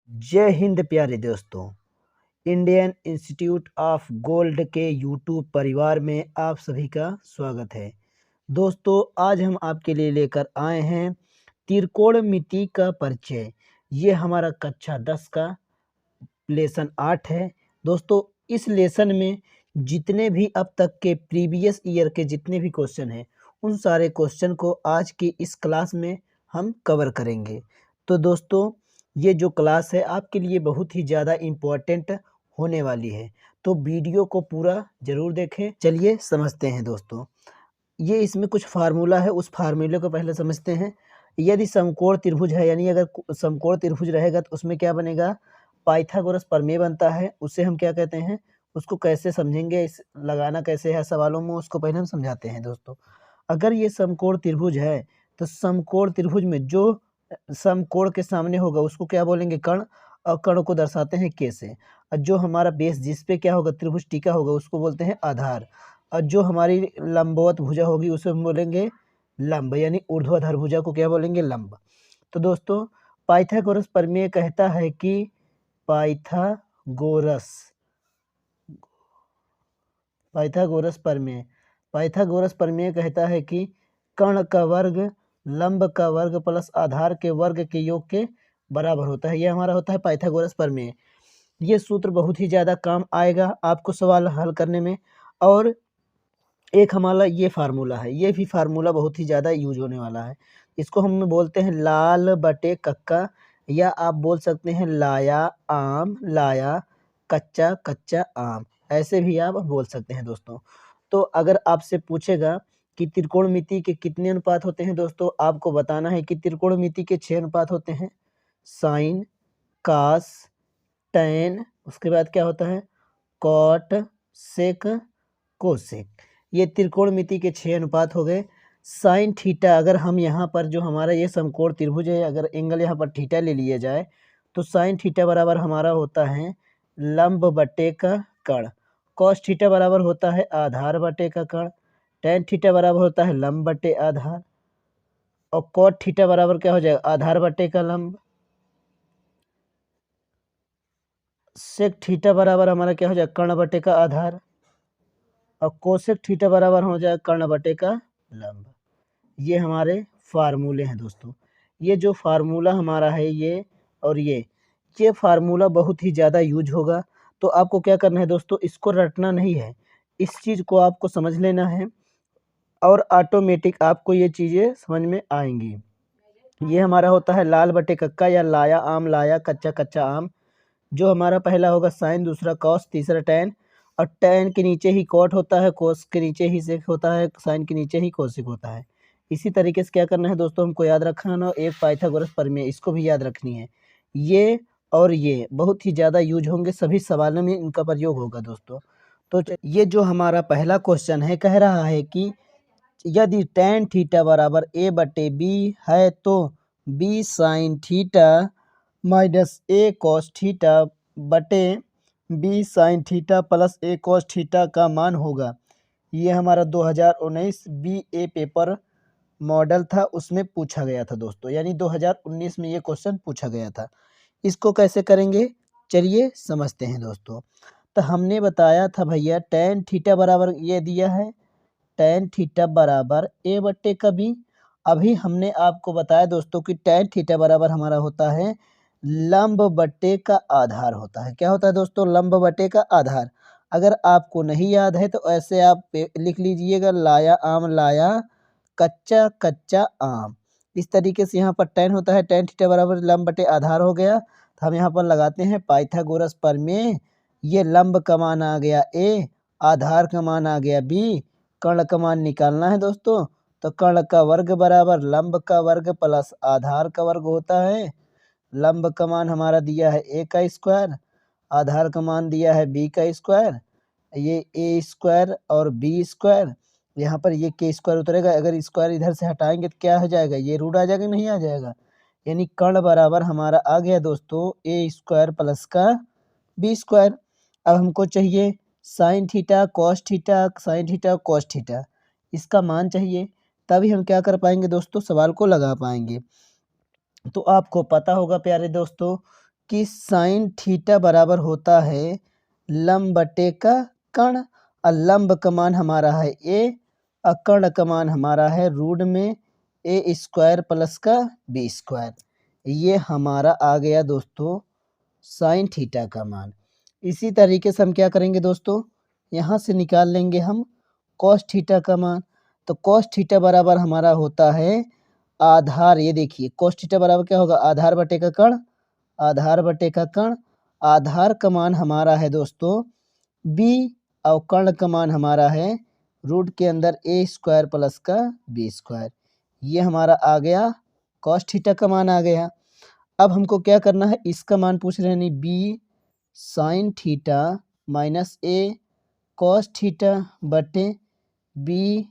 जय हिंद प्यारे दोस्तों। इंडियन इंस्टीट्यूट ऑफ गोल्ड के यूट्यूब परिवार में आप सभी का स्वागत है। दोस्तों, आज हम आपके लिए लेकर आए हैं त्रिकोणमिति का परिचय। ये हमारा कक्षा 10 का लेसन 8 है। दोस्तों, इस लेसन में जितने भी अब तक के प्रीवियस ईयर के जितने भी क्वेश्चन हैं, उन सारे क्वेश्चन को आज की इस क्लास में हम कवर करेंगे। तो दोस्तों, ये जो क्लास है आपके लिए बहुत ही ज़्यादा इम्पोर्टेंट होने वाली है, तो वीडियो को पूरा ज़रूर देखें। चलिए समझते हैं दोस्तों। ये इसमें कुछ फार्मूला है, उस फार्मूले को पहले समझते हैं। यदि समकोण त्रिभुज है, यानी अगर समकोण त्रिभुज रहेगा तो उसमें क्या बनेगा, पाइथागोरस प्रमेय बनता है। उसे हम क्या कहते हैं, उसको कैसे समझेंगे, इस लगाना कैसे है सवालों में, उसको पहले हम समझाते हैं दोस्तों। अगर ये समकोण त्रिभुज है तो समकोण त्रिभुज में जो समकोण के सामने होगा उसको क्या बोलेंगे, कर्ण, और कर्ण को दर्शाते हैं के से। और जो हमारा बेस जिस पे क्या होगा, त्रिभुज टीका होगा, उसको बोलते हैं आधार। और जो हमारी लंबवत भुजा होगी उसे हम बोलेंगे लंब, यानी ऊर्ध्वाधर भुजा को क्या बोलेंगे, लंब। तो दोस्तों, पाइथागोरस प्रमेय कहता है कि पाइथागोरस पाइथागोरस प्रमेय पाइथागोरस प्रमेय कहता है कि कर्ण का वर्ग लंब का वर्ग प्लस आधार के वर्ग के योग के बराबर होता है। यह हमारा होता है पाइथागोरस प्रमेय। ये सूत्र बहुत ही ज़्यादा काम आएगा आपको सवाल हल करने में। और एक हमारा ये फार्मूला है, ये भी फार्मूला बहुत ही ज़्यादा यूज होने वाला है। इसको हम बोलते हैं लाल बटे कक्का, या आप बोल सकते हैं लाया आम, लाया कच्चा कच्चा आम, ऐसे भी आप बोल सकते हैं दोस्तों। तो अगर आपसे पूछेगा कि त्रिकोणमिति के कितने अनुपात होते हैं दोस्तों, आपको बताना है कि त्रिकोणमिति के 6 अनुपात होते हैं। साइन, कास, टैन, उसके बाद क्या होता है, कॉट, सेक, कोसेक। ये त्रिकोणमिति के 6 अनुपात हो गए। साइन थीटा, अगर हम यहाँ पर जो हमारा ये समकोण त्रिभुज है, अगर एंगल यहाँ पर थीटा ले लिया जाए तो साइन थीटा बराबर हमारा होता है लंब बटे का कर्ण। कॉस थीटा बराबर होता है आधार बटे का कर्ण। टैन थीटा बराबर होता है लंब बटे आधार। और कॉट थीटा बराबर क्या हो जाएगा, आधार बटे का लंब। सेक थीटा बराबर हमारा क्या हो जाएगा, कर्ण बटे का आधार। और कोसेक थीटा बराबर हो जाएगा कर्ण बटे का लंब। ये हमारे फार्मूले हैं दोस्तों। ये जो फार्मूला हमारा है ये और ये फार्मूला बहुत ही ज़्यादा यूज होगा। तो आपको क्या करना है दोस्तों, इसको रटना नहीं है, इस चीज़ को आपको समझ लेना है और ऑटोमेटिक आपको ये चीज़ें समझ में आएंगी। ये हमारा होता है लाल बटे कक्का, या लाया आम, लाया कच्चा कच्चा आम। जो हमारा पहला होगा साइन, दूसरा कॉस, तीसरा टैन। और टैन के नीचे ही कॉट होता है, कोस के नीचे ही सेक होता है, साइन के नीचे ही कोसेक होता है। इसी तरीके से क्या करना है दोस्तों, हमको याद रखना, एक पाइथागोरस प्रमेय, इसको भी याद रखनी है। ये और ये बहुत ही ज़्यादा यूज होंगे, सभी सवालों में इनका प्रयोग होगा दोस्तों। तो ये जो हमारा पहला क्वेश्चन है, कह रहा है कि यदि टैन थीटा बराबर ए बटे बी है तो बी साइन थीटा माइनस ए कॉस थीटा बटे बी साइन थीटा प्लस ए कॉस थीटा का मान होगा। ये हमारा 2019 BA पेपर मॉडल था, उसमें पूछा गया था दोस्तों, यानी 2019 में ये क्वेश्चन पूछा गया था। इसको कैसे करेंगे, चलिए समझते हैं दोस्तों। तो हमने बताया था भैया टैन थीटा बराबर ये दिया है, टैन थीटा बराबर ए बट्टे का बी। अभी हमने आपको बताया दोस्तों कि टैन थीटा बराबर हमारा होता है लंब बट्टे का आधार होता है। क्या होता है दोस्तों, लंब बट्टे का आधार। अगर आपको नहीं याद है तो ऐसे आप लिख लीजिएगा, लाया आम, लाया कच्चा कच्चा आम। इस तरीके से यहाँ पर टैन होता है, टैन थीटा बराबर लंब बटे आधार हो गया। तो हम यहाँ पर लगाते हैं पाइथागोरस प्रमेय। ये लंब का मान आ गया ए, आधार का मान आ गया बी, कर्ण का मान निकालना है दोस्तों। तो कर्ण का वर्ग बराबर लंब का वर्ग प्लस आधार का वर्ग होता है। लंब का मान हमारा दिया है ए का स्क्वायर, आधार का मान दिया है बी का स्क्वायर। ये ए स्क्वायर और बी स्क्वायर, यहाँ पर ये के स्क्वायर उतरेगा, अगर स्क्वायर इधर से हटाएंगे तो क्या हो जाएगा, ये रूट आ जाएगा, नहीं आ जाएगा। यानी कर्ण बराबर हमारा आ गया दोस्तों ए स्क्वायर प्लस का बी स्क्वायर। अब हमको चाहिए sine theta cos theta, sine theta cos theta, इसका मान चाहिए, तभी हम क्या कर पाएंगे दोस्तों, सवाल को लगा पाएंगे। तो आपको पता होगा प्यारे दोस्तों कि साइन थीटा बराबर होता है लंब बटे का कर्ण, और लंब का मान हमारा है ए और कर्ण का मान हमारा है रूट में ए स्क्वायर प्लस का बी स्क्वायर। ये हमारा आ गया दोस्तों साइन थीटा का मान। इसी तरीके से हम क्या करेंगे दोस्तों, यहाँ से निकाल लेंगे हम कॉस थीटा का मान। तो कॉस थीटा बराबर हमारा होता है आधार, ये देखिए कॉस थीटा बराबर क्या होगा, आधार बटे का कर्ण, आधार बटे का कर्ण। आधार का मान हमारा है दोस्तों बी और कर्ण का मान हमारा है रूट के अंदर ए स्क्वायर प्लस का बी स्क्वायर। ये हमारा आ गया कॉस थीटा का मान आ गया। अब हमको क्या करना है, इसका मान पूछ रहे हैं, नहीं बी साइन थीटा माइनस ए कॉस थीटा बटे बी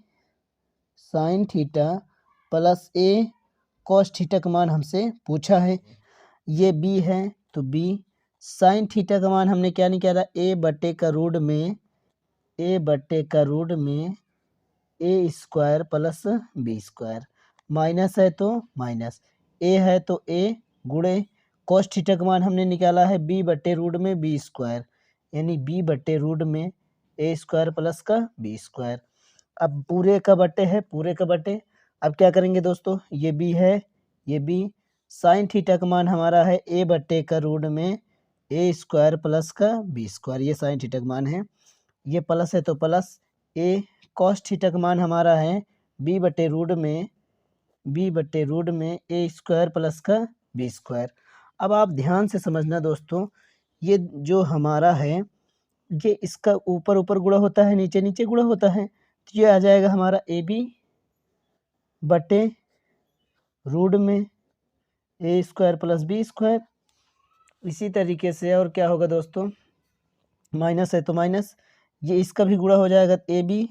साइन थीटा प्लस ए कॉस थीटा का मान हमसे पूछा है। ये बी है तो बी साइन थीटा का मान हमने क्या निकाला, ए बटे का रूट में a square plus b square, minus है तो माइनस, ए है तो ए गुणे कॉस थीटा का मान हमने निकाला है बी बटे रूट में बी स्क्वायर, यानी बी बटे रूट में ए स्क्वायर प्लस का बी स्क्वायर। अब पूरे का बटे है, पूरे का बटे। अब क्या करेंगे दोस्तों, ये बी है, ये बी साइन थीटा का मान हमारा है ए बटे का रूट में ए स्क्वायर प्लस का बी स्क्वायर, ये साइन थीटा का मान है। ये प्लस है तो प्लस, ए कॉस थीटा का मान हमारा है बी बटे रूट में ए स्क्वायर प्लस का बी स्क्वायर। अब आप ध्यान से समझना दोस्तों, ये जो हमारा है ये इसका ऊपर ऊपर गुणा होता है, नीचे नीचे गुणा होता है, तो ये आ जाएगा हमारा ए बी बटे रूट में a square plus b square. इसी तरीके से और क्या होगा दोस्तों, माइनस है तो माइनस, ये इसका भी गुणा हो जाएगा ए बी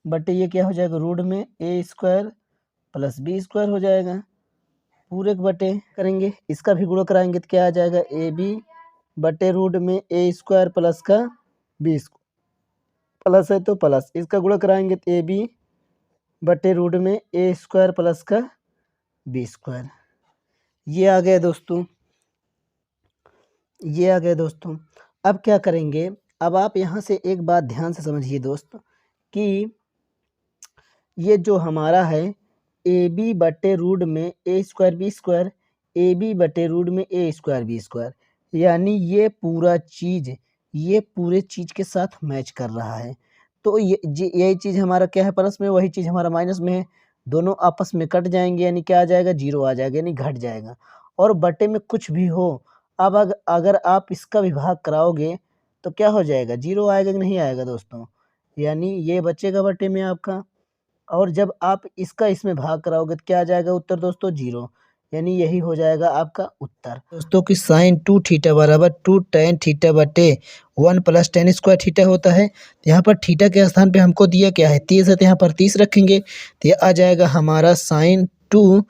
बटे ये क्या हो जाएगा रूट में a square plus b square हो जाएगा। पूरे के बटे करेंगे, इसका भी गुणा कराएंगे तो क्या आ जाएगा, ए बी बटे रूट में ए स्क्वायर प्लस का बी स्क्वायर, प्लस है तो प्लस, इसका गुणा कराएंगे तो ए बी बटे रूट में ए स्क्वायर प्लस का बी स्क्वायर। ये आ गया दोस्तों, ये आ गया दोस्तों। अब क्या करेंगे, अब आप यहाँ से एक बात ध्यान से समझिए दोस्त, कि ये जो हमारा है ए बी बटे रूट में a square B square, a b बटे रूट में ए स्क्वायर बी स्क्वायर, यानी ये पूरा चीज़ ये पूरे चीज़ के साथ मैच कर रहा है। तो यही चीज़ हमारा क्या है प्लस में, वही चीज़ हमारा माइनस में है, दोनों आपस में कट जाएंगे, यानी क्या आ जाएगा, जीरो आ जाएगा, यानी घट जाएगा। और बटे में कुछ भी हो, अब अगर आप इसका विभाग कराओगे तो क्या हो जाएगा, जीरो आएगा कि नहीं आएगा दोस्तों, यानी ये बचेगा बटे में आपका। और जब आप इसका इसमें भाग कराओगे तो क्या आ जाएगा उत्तर दोस्तों, जीरो, यानी यही हो जाएगा आपका उत्तर दोस्तों कि साइन 2 थीटा बराबर 2 tan थीटा बटे 1 प्लस tan स्क्वायर थीटा होता है। यहाँ पर थीटा के स्थान पे हमको दिया क्या है, 30 है, तो यहाँ पर 30 रखेंगे तो ये आ जाएगा हमारा साइन 2,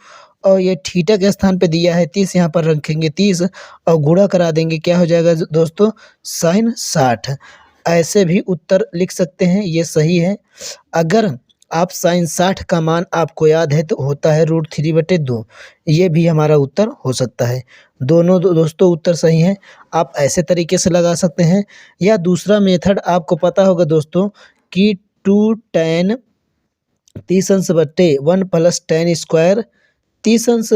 और ये थीटा के स्थान पे दिया है 30, यहाँ पर रखेंगे 30 और गुणा करा देंगे, क्या हो जाएगा दोस्तों, साइन 60। ऐसे भी उत्तर लिख सकते हैं, ये सही है। अगर आप साइन 60 का मान आपको याद है तो होता है √3/2, ये भी हमारा उत्तर हो सकता है। दोनों दोस्तों उत्तर सही हैं, आप ऐसे तरीके से लगा सकते हैं, या दूसरा मेथड आपको पता होगा दोस्तों कि 2 tan 30 अंश बटे 1 प्लस tan स्क्वायर 30 अंश।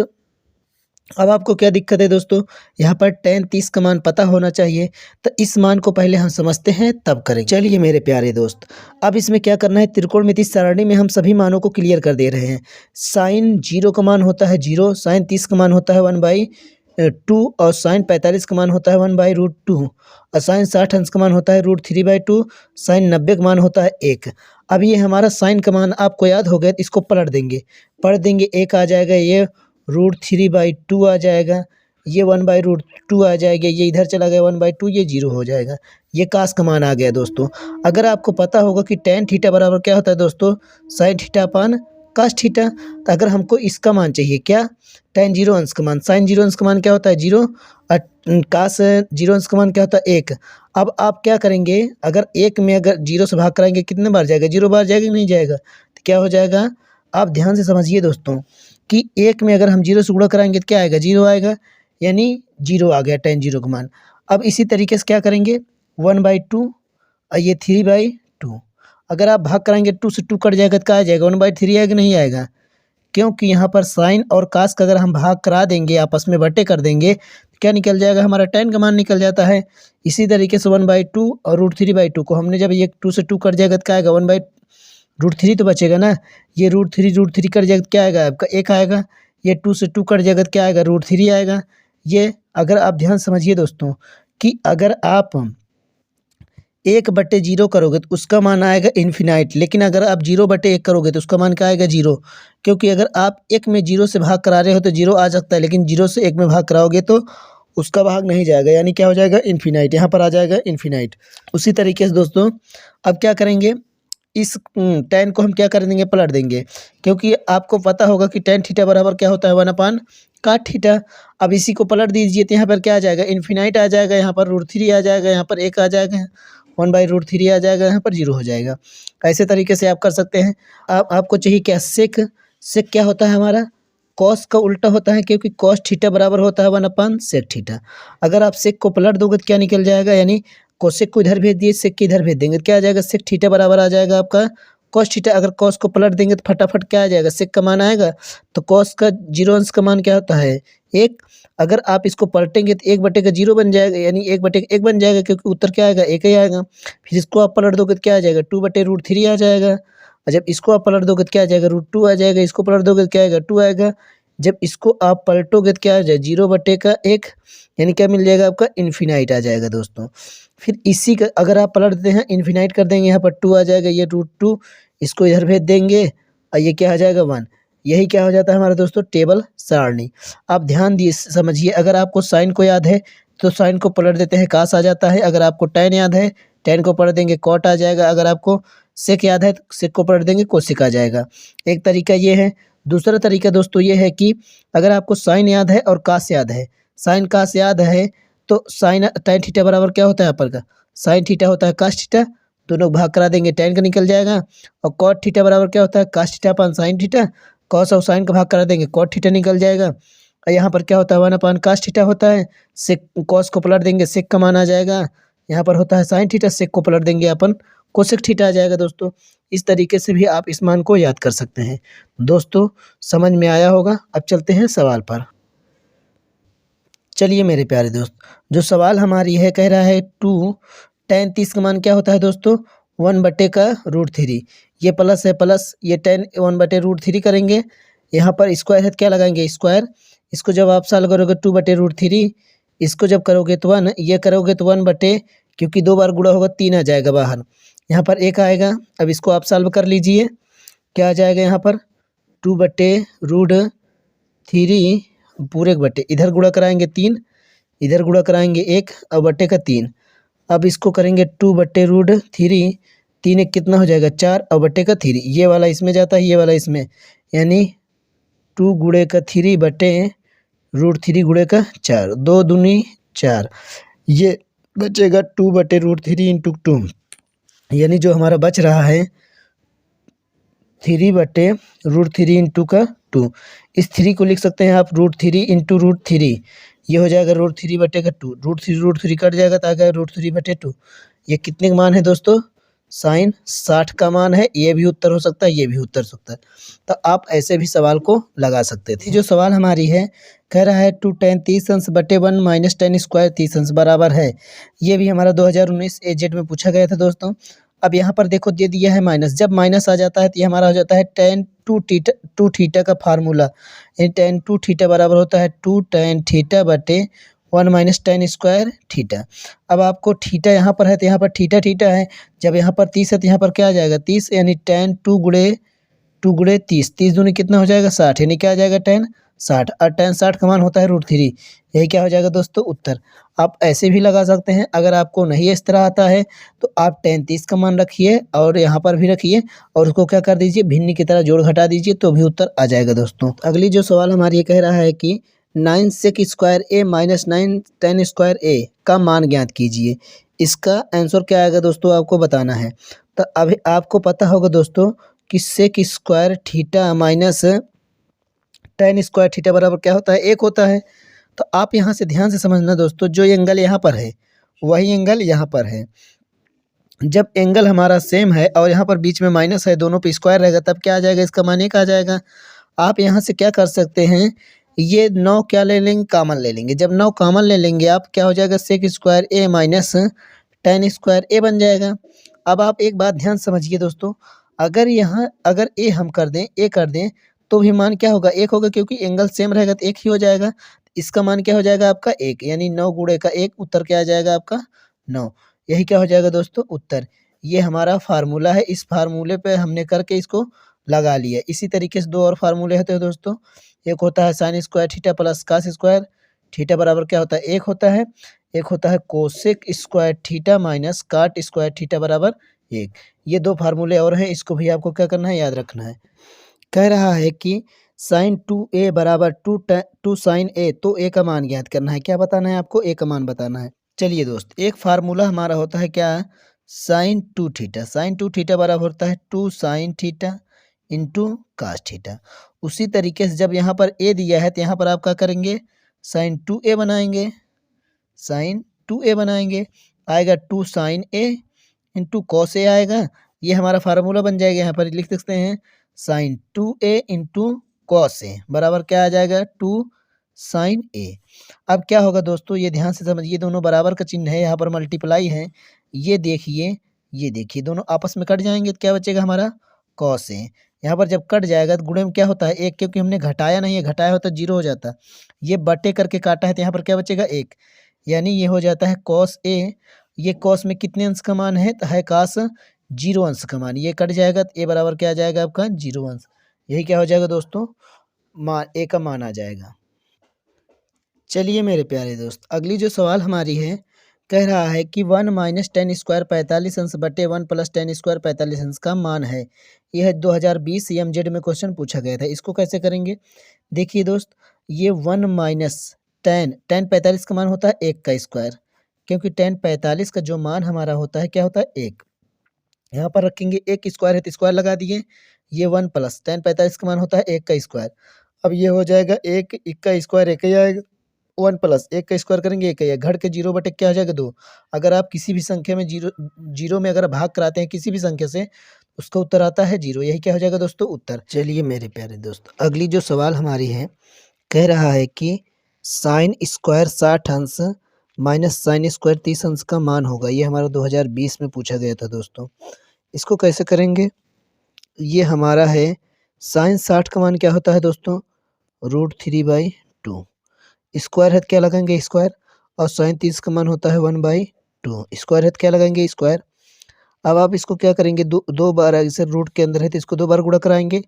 अब आपको क्या दिक्कत है दोस्तों, यहाँ पर tan 30 का मान पता होना चाहिए, तो इस मान को पहले हम समझते हैं तब करेंगे। चलिए मेरे प्यारे दोस्त, अब इसमें क्या करना है, त्रिकोणमितीय सारणी में हम सभी मानों को क्लियर कर दे रहे हैं। साइन 0 का मान होता है 0, साइन 30 का मान होता है 1/2, और साइन 45 का मान होता है 1/√2, और साइन 60 अंश का मान होता है √3/2, साइन 90 का मान होता है 1। अब ये हमारा साइन का मान आपको याद हो गया, इसको पलट देंगे, 1 आ जाएगा, ये √3/2 आ जाएगा, ये 1/√2 आ जाएगा, ये इधर चला गया 1/2, ये 0 हो जाएगा। ये कास का मान आ गया दोस्तों। अगर आपको पता होगा कि tan थीटा बराबर क्या होता है दोस्तों, sine theta upon cos theta, तो अगर हमको इसका मान चाहिए क्या, tan 0 अंश का मान, साइन 0 अंश का मान क्या होता है 0, और कास 0 अंश का मान क्या होता है 1। अब आप क्या करेंगे, अगर 1 में अगर 0 से भाग कराएंगे कितने बार जाएगा, 0 बार जाएगा कि नहीं जाएगा, तो क्या हो जाएगा, आप ध्यान से समझिए दोस्तों कि 1 में अगर हम 0 से गुणा कराएंगे तो क्या आएगा, 0 आएगा, यानी 0 आ गया tan 0 का मान। अब इसी तरीके से क्या करेंगे 1/2 और ये 3/2। अगर आप भाग कराएंगे 2 से 2 कट जाएगा तो क्या आ जाएगा 1/3 आएगा नहीं आएगा, क्योंकि यहाँ पर साइन और कास का अगर हम भाग करा देंगे आपस में बटे कर देंगे तो क्या निकल जाएगा हमारा tan का मान निकल जाता है। इसी तरीके से 1/2 और √3/2 को हमने जब ये 2 से 2 कट जाएगा तो क्या आएगा 1/√3 तो बचेगा ना, ये √3 कट जाएगा तो क्या आएगा आपका 1 आएगा, ये 2 से 2 कट जाएगा तो क्या आएगा √3 आएगा। ये अगर आप ध्यान समझिए दोस्तों कि अगर आप 1/0 करोगे तो उसका मान आएगा इन्फिनाइट, लेकिन अगर आप 0/1 करोगे तो उसका मान क्या आएगा 0, क्योंकि अगर आप 1 में 0 से भाग करा रहे हो तो 0 आ सकता है, लेकिन 0 से 1 में भाग कराओगे तो उसका भाग नहीं जाएगा, यानी क्या हो जाएगा इन्फिनाइट, यहाँ पर आ जाएगा इन्फिनाइट। उसी तरीके से दोस्तों अब क्या करेंगे इस tan को हम क्या कर देंगे पलट देंगे, क्योंकि आपको पता होगा कि tan थीटा बराबर क्या होता है 1/cot थीटा। अब इसी को पलट दीजिए तो यहाँ पर क्या आ जाएगा इन्फिनाइट आ जाएगा, यहाँ पर √3 आ जाएगा, यहाँ पर 1 आ जाएगा, 1/√3 आ जाएगा, यहाँ पर 0 हो जाएगा। ऐसे तरीके से आप कर सकते हैं। आपको चाहिए क्या सेक क्या होता है हमारा कॉस का उल्टा होता है, क्योंकि cos थीटा बराबर होता है 1/sec थीटा। अगर आप सेक को पलट दोगे तो क्या निकल जाएगा, यानी कोसेक को इधर भेज दिए सेक के इधर भेज देंगे तो क्या आ जाएगा सेक थीटा बराबर आ जाएगा आपका cos थीटा। अगर cos को पलट देंगे तो फटाफट क्या आ जाएगा सेक का मान आएगा, तो cos का 0 अंश का मान क्या होता है 1। अगर आप इसको पलटेंगे तो 1/0 बन जाएगा, यानी 1/1 बन जाएगा, क्योंकि उत्तर क्या आएगा 1 ही आएगा। फिर इसको आप पलट दोगे तो क्या आ जाएगा 2/√3 आ जाएगा, और जब इसको आप पलट दोगे तो क्या आ जाएगा √2 आ जाएगा, इसको पलट दोगे तो क्या आएगा 2 आएगा। जब इसको आप पलटोगे तो क्या आ जाएगा 0/1, यानी क्या मिल जाएगा आपका इन्फिनाइट आ जाएगा दोस्तों। फिर इसी का अगर आप पलट देते हैं इन्फिनाइट कर देंगे, यहाँ पर 2 आ जाएगा, ये √2 इसको इधर भेज देंगे और ये क्या आ जाएगा 1। यही क्या हो जाता है हमारा दोस्तों टेबल सारणी। आप ध्यान दिए समझिए, अगर आपको साइन को याद है तो साइन को पलट देते हैं कास आ जाता है, अगर आपको tan याद है tan को पलट देंगे कॉट आ जाएगा, अगर आपको सेक याद है तो सेक को पलट देंगे कोसेक आ जाएगा। एक तरीका ये है। दूसरा तरीका दोस्तों ये है कि अगर आपको साइन याद है और कास याद है, साइन कास याद है तो साइन tan थीटा बराबर क्या होता है यहाँ पर का साइन थीटा होता है कास थीटा, दोनों भाग करा देंगे tan का निकल जाएगा। और कॉट थीटा बराबर क्या होता है कास थीटा अपन साइन थीटा, कॉस और साइन का भाग करा देंगे कॉट थीटा निकल जाएगा। और यहाँ पर क्या होता है 1/cos थीटा होता है, सेक कॉस को पलट देंगे सेक का मान आ जाएगा, यहाँ पर होता है साइन थीटा, सेक को पलट देंगे अपन कोसेक थीटा आ जाएगा दोस्तों। इस तरीके से भी आप इस मान को याद कर सकते हैं। दोस्तों समझ में आया होगा। अब चलते हैं सवाल पर। चलिए मेरे प्यारे दोस्त, जो सवाल हमारी है कह रहा है 2 tan 30 का मान क्या होता है दोस्तों 1/√3। ये प्लस है प्लस, ये tan 1/√3 करेंगे, यहाँ पर स्क्वायर है तो क्या लगाएंगे स्क्वायर, इसको जब आप सॉल्व करोगे 2/√3, इसको जब करोगे तो 1, ये करोगे तो 1 क्योंकि 2 बार गुणा होगा 3 आ जाएगा बाहर, यहाँ पर 1 आएगा। अब इसको आप सॉल्व कर लीजिए, क्या आ जाएगा यहाँ पर 2/√3 पूरे बटे, इधर गुणा कराएंगे 3, इधर गुणा कराएंगे 1 और बटे का 3। अब इसको करेंगे 2/√3, 3 एक कितना हो जाएगा 4 और बटे का 3, ये वाला इसमें जाता है ये वाला इसमें, यानी 2 गुणे का 3 बटे √3 गुणे का 4, 2 दूनी 4, ये बचेगा 2/√3 इंटू 2, यानी जो हमारा बच रहा है 3/√3 इंटू का 2। इस 3 को लिख सकते हैं आप √3 इंटू √3, ये हो जाएगा √3 बटे का 2, √3 कट जाएगा तो आ गया √3/2। ये कितने का मान है दोस्तों साइन 60 का मान है। ये भी उत्तर हो सकता है, ये भी उत्तर हो सकता है, तो आप ऐसे भी सवाल को लगा सकते थे। जो सवाल हमारी है कह रहा है 2 tan 30 अंश बटे 1 माइनस tan स्क्वायर 30 अंश बराबर है। ये भी हमारा 2019 AZ में पूछा गया था दोस्तों। अब यहाँ पर देखो दे दिया है माइनस, जब माइनस आ जाता है तो ये हमारा हो जाता है tan 2 थीटा का फार्मूला, यानी tan 2 थीटा बराबर होता है 2 tan थीटा बटे 1 माइनस tan स्क्वायर थीटा। अब आपको थीटा यहाँ पर है तो यहाँ पर थीटा है, जब यहाँ पर 30 है तो यहाँ पर क्या आ जाएगा 30, यानी tan 2 गुणे 30, 30 दूनी कितना हो जाएगा 60, यानी क्या आ जाएगा tan 60, और tan 60 का मान होता है √3। यही क्या हो जाएगा दोस्तों उत्तर। आप ऐसे भी लगा सकते हैं, अगर आपको नहीं इस तरह आता है तो आप tan 30 का मान रखिए और यहाँ पर भी रखिए और उसको क्या कर दीजिए भिन्न की तरह जोड़ घटा दीजिए तो भी उत्तर आ जाएगा दोस्तों। अगली जो सवाल हमारी ये कह रहा है कि 9 sec square a minus 9 tan square a का मान ज्ञात कीजिए। इसका आंसर क्या आएगा दोस्तों आपको बताना है। तो अभी आपको पता होगा दोस्तों कि sec square theta minus tan square theta बराबर क्या होता है 1 होता है। तो आप यहाँ से ध्यान से समझना दोस्तों, जो एंगल यहाँ पर है वही एंगल यहाँ पर है। जब एंगल हमारा सेम है और यहाँ पर बीच में माइनस है, दोनों पे स्क्वायर रहेगा, तब क्या आ जाएगा, इसका मान 1 आ जाएगा। आप यहाँ से क्या कर सकते हैं, ये 9 क्या ले लेंगे, कॉमन ले लेंगे। जब 9 कॉमन ले लेंगे आप, क्या हो जाएगा, सेक स्क्वायर ए माइनस टेन स्क्वायर ए बन जाएगा। अब आप एक बात ध्यान समझिए दोस्तों, अगर यहाँ अगर ए हम कर दें, ए कर दें, तो भी मान क्या होगा, 1 होगा, क्योंकि एंगल सेम रहेगा तो 1 ही हो जाएगा। इसका मान क्या हो जाएगा आपका 1, यानी 9 गुणे का 1, उत्तर क्या आ जाएगा आपका 9। यही क्या हो जाएगा दोस्तों उत्तर। ये हमारा फार्मूला है, इस फार्मूले पे हमने करके इसको लगा लिया। इसी तरीके से 2 और फार्मूले होते हैं दोस्तों। एक होता है sine square theta plus cos square theta बराबर क्या होता है 1 होता है। एक होता है कोसेक स्क्वायर थीटा माइनस काट स्क्वायर थीटा बराबर 1। ये 2 फार्मूले और हैं, इसको भी आपको क्या करना है, याद रखना है। कह रहा है कि साइन 2a बराबर 2 साइन a, तो a का मान ज्ञात करना है। क्या बताना है आपको, a का मान बताना है। चलिए दोस्त, एक फार्मूला हमारा होता है क्या, साइन 2 थीटा। साइन 2 थीटा बराबर होता है 2 sine theta into cos theta. उसी तरीके से जब यहाँ पर a दिया है तो यहाँ पर आप क्या करेंगे, साइन 2a बनाएंगे, साइन 2a बनाएंगे, आएगा 2 sign a into cos A आएगा। ये हमारा फार्मूला बन जाएगा। यहाँ पर लिख सकते हैं sign 2a into cos A बराबर क्या आ जाएगा 2 साइन ए। अब क्या होगा दोस्तों, ये ध्यान से समझिए, दोनों बराबर का चिन्ह है, यहाँ पर मल्टीप्लाई है। ये देखिए दोनों आपस में कट जाएंगे तो क्या बचेगा हमारा कॉस ए। यहाँ पर जब कट जाएगा तो गुणे में क्या होता है 1, क्योंकि हमने घटाया नहीं है, घटाया होता 0 हो जाता। ये बटे करके काटा है तो यहाँ पर क्या बचेगा 1, यानी ये हो जाता है कॉस ए। ये कॉस में कितने अंश का मान है, तो है कास 0 अंश का मान। ये कट जाएगा तो ए बराबर क्या आ जाएगा आपका 0 अंश। यही क्या हो जाएगा दोस्तों, मान ए का मान आ जाएगा। चलिए मेरे प्यारे दोस्त, अगली जो सवाल हमारी है, कह रहा है कि 1 माइनस टेन स्क्वायर 45 अंश बटे 1 प्लस टेन स्क्वायर 45 अंश का मान है। यह 2020 CMZ में क्वेश्चन पूछा गया था। इसको कैसे करेंगे, देखिए दोस्त, ये 1 माइनस टेन 45 का मान होता है 1 का स्क्वायर, क्योंकि टेन 45 का जो मान हमारा होता है क्या होता है 1। यहाँ पर रखेंगे 1 स्क्वायर है तो स्क्वायर लगा दिए। ये 1 प्लस टेन 45 का मान होता है 1 का स्क्वायर। अब ये हो जाएगा 1 का स्क्वायर 1 ही आएगा, 1 प्लस 1 का स्क्वायर करेंगे 1 ही है, घट के 0 बटे क्या हो जाएगा 2। अगर आप किसी भी संख्या में जीरो में अगर भाग कराते हैं किसी भी संख्या से, उसका उत्तर आता है 0। यही क्या हो जाएगा दोस्तों उत्तर। चलिए मेरे प्यारे दोस्त, अगली जो सवाल हमारी है, कह रहा है कि साइन स्क्वायर 60 अंश माइनस साइन स्क्वायर 30 अंश का मान होगा। ये हमारा 2020 में पूछा गया था दोस्तों। इसको कैसे करेंगे, ये हमारा है साइन 60 का मान क्या होता है दोस्तों, √3/2। स्क्वायर है तो क्या लगाएंगे स्क्वायर, और साइन 30 का मान होता है 1/2। स्क्वायर है तो क्या लगाएंगे स्क्वायर। अब आप इसको क्या करेंगे, दो बार अगर रूट के अंदर है तो इसको 2 बार गुणा कराएंगे,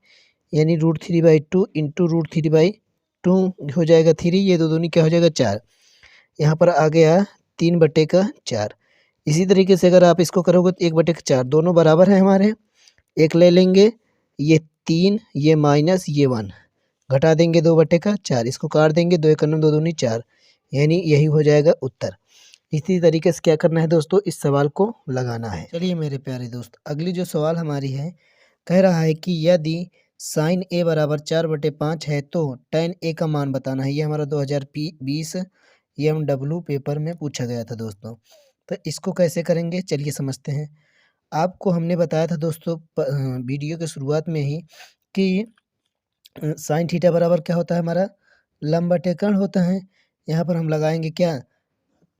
यानी √3/2 इंटू √3/2 हो जाएगा 3। ये दो दूनी क्या हो जाएगा 4। यहाँ पर आ गया 3/4। इसी तरीके से अगर आप इसको करोगे तो 1/4, दोनों बराबर हैं हमारे। एक ले लेंगे, ये 3, ये माइनस ये 1, घटा देंगे 2/4, इसको काट देंगे, 2 1 2 दूनी 4, यानी यही हो जाएगा उत्तर। इसी तरीके से क्या करना है दोस्तों, इस सवाल को लगाना है। चलिए मेरे प्यारे दोस्त, अगली जो सवाल हमारी है, कह रहा है कि यदि साइन ए बराबर 4/5 है तो tan ए का मान बताना है। ये हमारा 2020 EMW पेपर में पूछा गया था दोस्तों। तो इसको कैसे करेंगे, चलिए समझते हैं। आपको हमने बताया था दोस्तों वीडियो के शुरुआत में ही कि साइन थीटा बराबर क्या होता है हमारा, लंब बटे कर्ण होता है। यहाँ पर हम लगाएंगे क्या,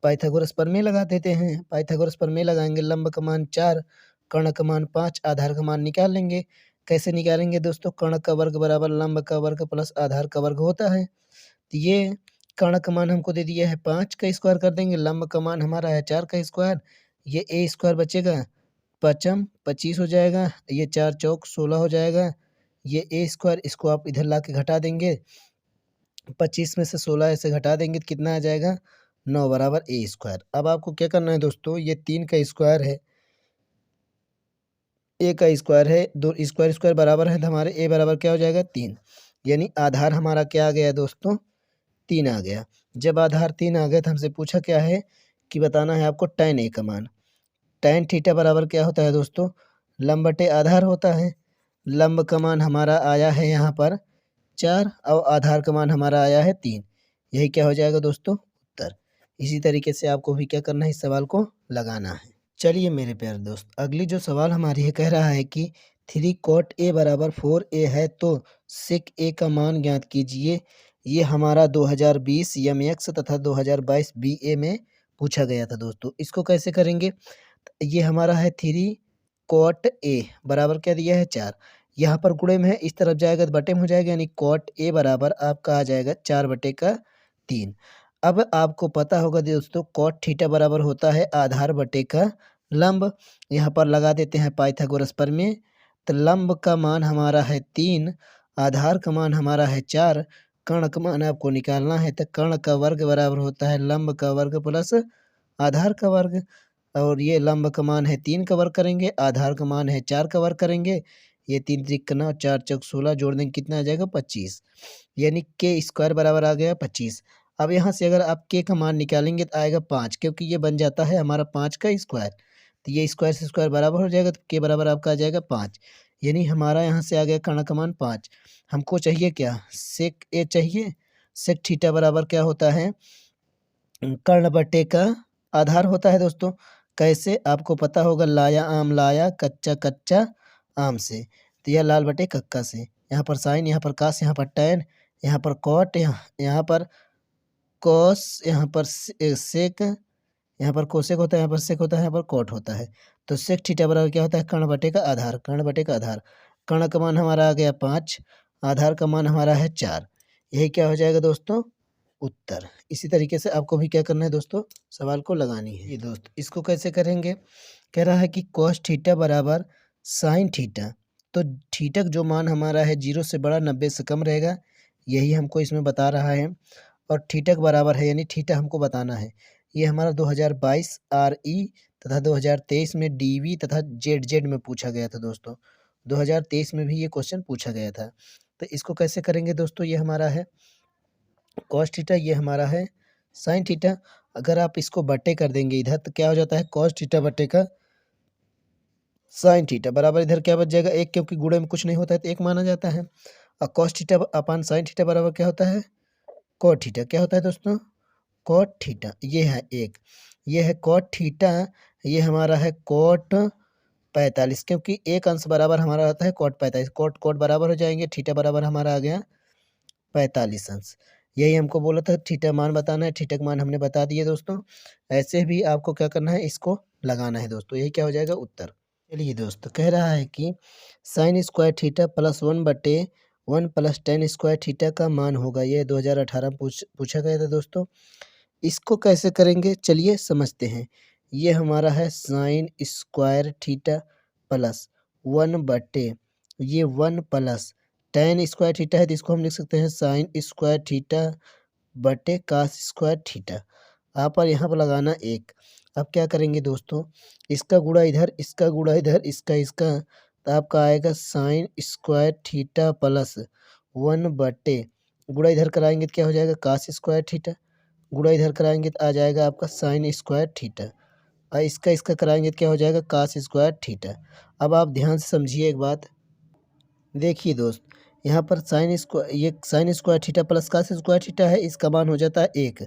पाइथागोरस प्रमेय लगा देते हैं। पाइथागोरस प्रमेय लगाएंगे, लंब का मान 4, कर्ण का मान 5, आधार का मान निकाल लेंगे। कैसे निकालेंगे दोस्तों, कर्ण का वर्ग बराबर लंब का वर्ग प्लस आधार का वर्ग होता है। तो ये कर्ण का मान हमको दे दिया है 5 का स्क्वायर कर देंगे, लंब का मान हमारा है 4 का स्क्वायर, ये ए स्क्वायर बचेगा, 5 25 हो जाएगा, ये 4 चौक 16 हो जाएगा। ये ए स्क्वायर, इसको आप इधर ला के घटा देंगे, 25 में से 16 ऐसे घटा देंगे तो कितना आ जाएगा 9 बराबर ए स्क्वायर। अब आपको क्या करना है दोस्तों, ये 3 का स्क्वायर है, ए का स्क्वायर है, दो स्क्वायर स्क्वायर बराबर है तो हमारे ए बराबर क्या हो जाएगा 3, यानी आधार हमारा क्या आ गया दोस्तों 3 आ गया। जब आधार 3 आ गया तो हमसे पूछा क्या है कि बताना है आपको tan ए का मान। tan थीटा बराबर क्या होता है दोस्तों, लंब बटे आधार होता है। लंब का मान हमारा आया है यहाँ पर 4 और आधार का मान हमारा आया है 3, यही क्या हो जाएगा दोस्तों उत्तर। इसी तरीके से आपको भी क्या करना है, इस सवाल को लगाना है। चलिए मेरे प्यारे दोस्त, अगली जो सवाल हमारी है कह रहा है कि 3 cot A बराबर 4A है तो sec A का मान ज्ञात कीजिए। ये हमारा 2020 MX तथा 2022 BA में पूछा गया था दोस्तों। इसको कैसे करेंगे, ये हमारा है 3 cot A बराबर क्या दिया है 4, यहाँ पर गुणे में है, इस तरफ जाएगा तो बटे में हो जाएगा, यानी cot A बराबर आपका आ जाएगा 4/3। अब आपको पता होगा दोस्तों cot थीटा बराबर होता है आधार बटे का लंब। यहाँ पर लगा देते हैं पाइथागोरस प्रमेय। तो लंब का मान हमारा है 3, आधार का मान हमारा है 4, कर्ण का मान आपको निकालना है। तो कर्ण का वर्ग बराबर होता है लंब का वर्ग प्लस आधार का वर्ग, और ये लंब का मान है 3 का वर्ग करेंगे, आधार का मान है 4 का वर्ग करेंगे। ये 3 त्रिक 9, 4 चौक 16, जोड़ देंगे कितना आ जाएगा 25, यानी के स्क्वायर बराबर आ गया 25। अब यहाँ से अगर आप के का मान निकालेंगे तो आएगा 5, क्योंकि ये बन जाता है हमारा 5 का स्क्वायर। तो ये स्क्वायर से स्क्वायर बराबर हो जाएगा, तो के बराबर आपका आ जाएगा 5, यानी हमारा यहाँ से आ गया कर्ण का मान 5। हमको चाहिए क्या, सेक ए चाहिए। सेक थीटा बराबर क्या होता है, कर्ण बटे का आधार होता है दोस्तों। कैसे, आपको पता होगा, लाया आम लाया, कच्चा कच्चा आम से। तो यह लाल बटे कक्का से, यहाँ पर साइन, यहाँ पर कास, यहाँ पर टैन, यहाँ पर कॉट, यहाँ पर कॉस, यहाँ पर सेक, यहाँ पर कोसेक होता है, यहाँ पर सेक होता है, यहाँ पर कॉट होता है। तो सेक थीटा बराबर क्या होता है, कर्ण बटे का आधार। कर्ण बटे का आधार, कर्ण का मान हमारा आ गया 5, आधार का मान हमारा है 4। यही क्या हो जाएगा दोस्तों उत्तर। इसी तरीके से आपको भी क्या करना है दोस्तों, सवाल को लगानी है। ये दोस्त इसको कैसे करेंगे, कह रहा है कि कॉस थीटा बराबर साइन थीटा। तो थीटा जो मान हमारा है 0 से बड़ा 90 से कम रहेगा, यही हमको इसमें बता रहा है। और थीटा बराबर है, यानी थीटा हमको बताना है। ये हमारा 2022 RE तथा 2023 में DV तथा ZZ में पूछा गया था दोस्तों। 2023 में भी ये क्वेश्चन पूछा गया था। तो इसको कैसे करेंगे दोस्तों, ये हमारा है कॉस थीटा, ये हमारा है साइन थीटा। अगर आप इसको बटे कर देंगे इधर तो क्या हो जाता है, कॉस थीटा बटे का साइन थीटा बराबर इधर क्या बच जाएगा 1, क्योंकि गुणे में कुछ नहीं होता है तो 1 माना जाता है। और cos theta upon sine theta बराबर क्या होता है, कॉट थीटा। क्या होता है दोस्तों, कॉट थीटा। ये है 1, ये है कॉट थीटा, ये हमारा है कॉट 45, क्योंकि एक अंश बराबर हमारा आता है कॉट 45। कॉट कॉट बराबर हो जाएंगे, थीटा बराबर हमारा आ गया 45 अंश। यही हमको बोला था, थीटा मान बताना है, थीटा का मान हमने बता दिए दोस्तों। ऐसे भी आपको क्या करना है, इसको लगाना है दोस्तों। यही क्या हो जाएगा उत्तर। चलिए दोस्तों, कह रहा है कि sine square theta plus 1/1 plus ten square theta का मान होगा। ये 2018 में पूछा गया था दोस्तों। इसको कैसे करेंगे, चलिए समझते हैं। ये हमारा है साइन स्क्वायर थीटा प्लस 1/, ये 1 प्लस टेन स्क्वायर थीटा है, तो इसको हम लिख सकते हैं साइन स्क्वायर थीटा बटे कास स्क्वायर थीटा। आप पर यहाँ पर लगाना 1। अब क्या करेंगे दोस्तों, इसका गुणा इधर, इसका गुणा इधर, इसका इसका, तो आपका आएगा साइन स्क्वायर थीटा प्लस 1/, गुणा इधर कराएंगे तो क्या हो जाएगा कास स्क्वायर थीटा, गुणा इधर कराएंगे तो आ जाएगा आपका साइन स्क्वायर थीटा, और इसका इसका कराएंगे तो क्या हो जाएगा कास स्क्वायर थीटा। अब आप ध्यान से समझिए एक बात, देखिए दोस्त, यहाँ पर ये sine square theta plus cos square theta है, इसका मान हो जाता है 1।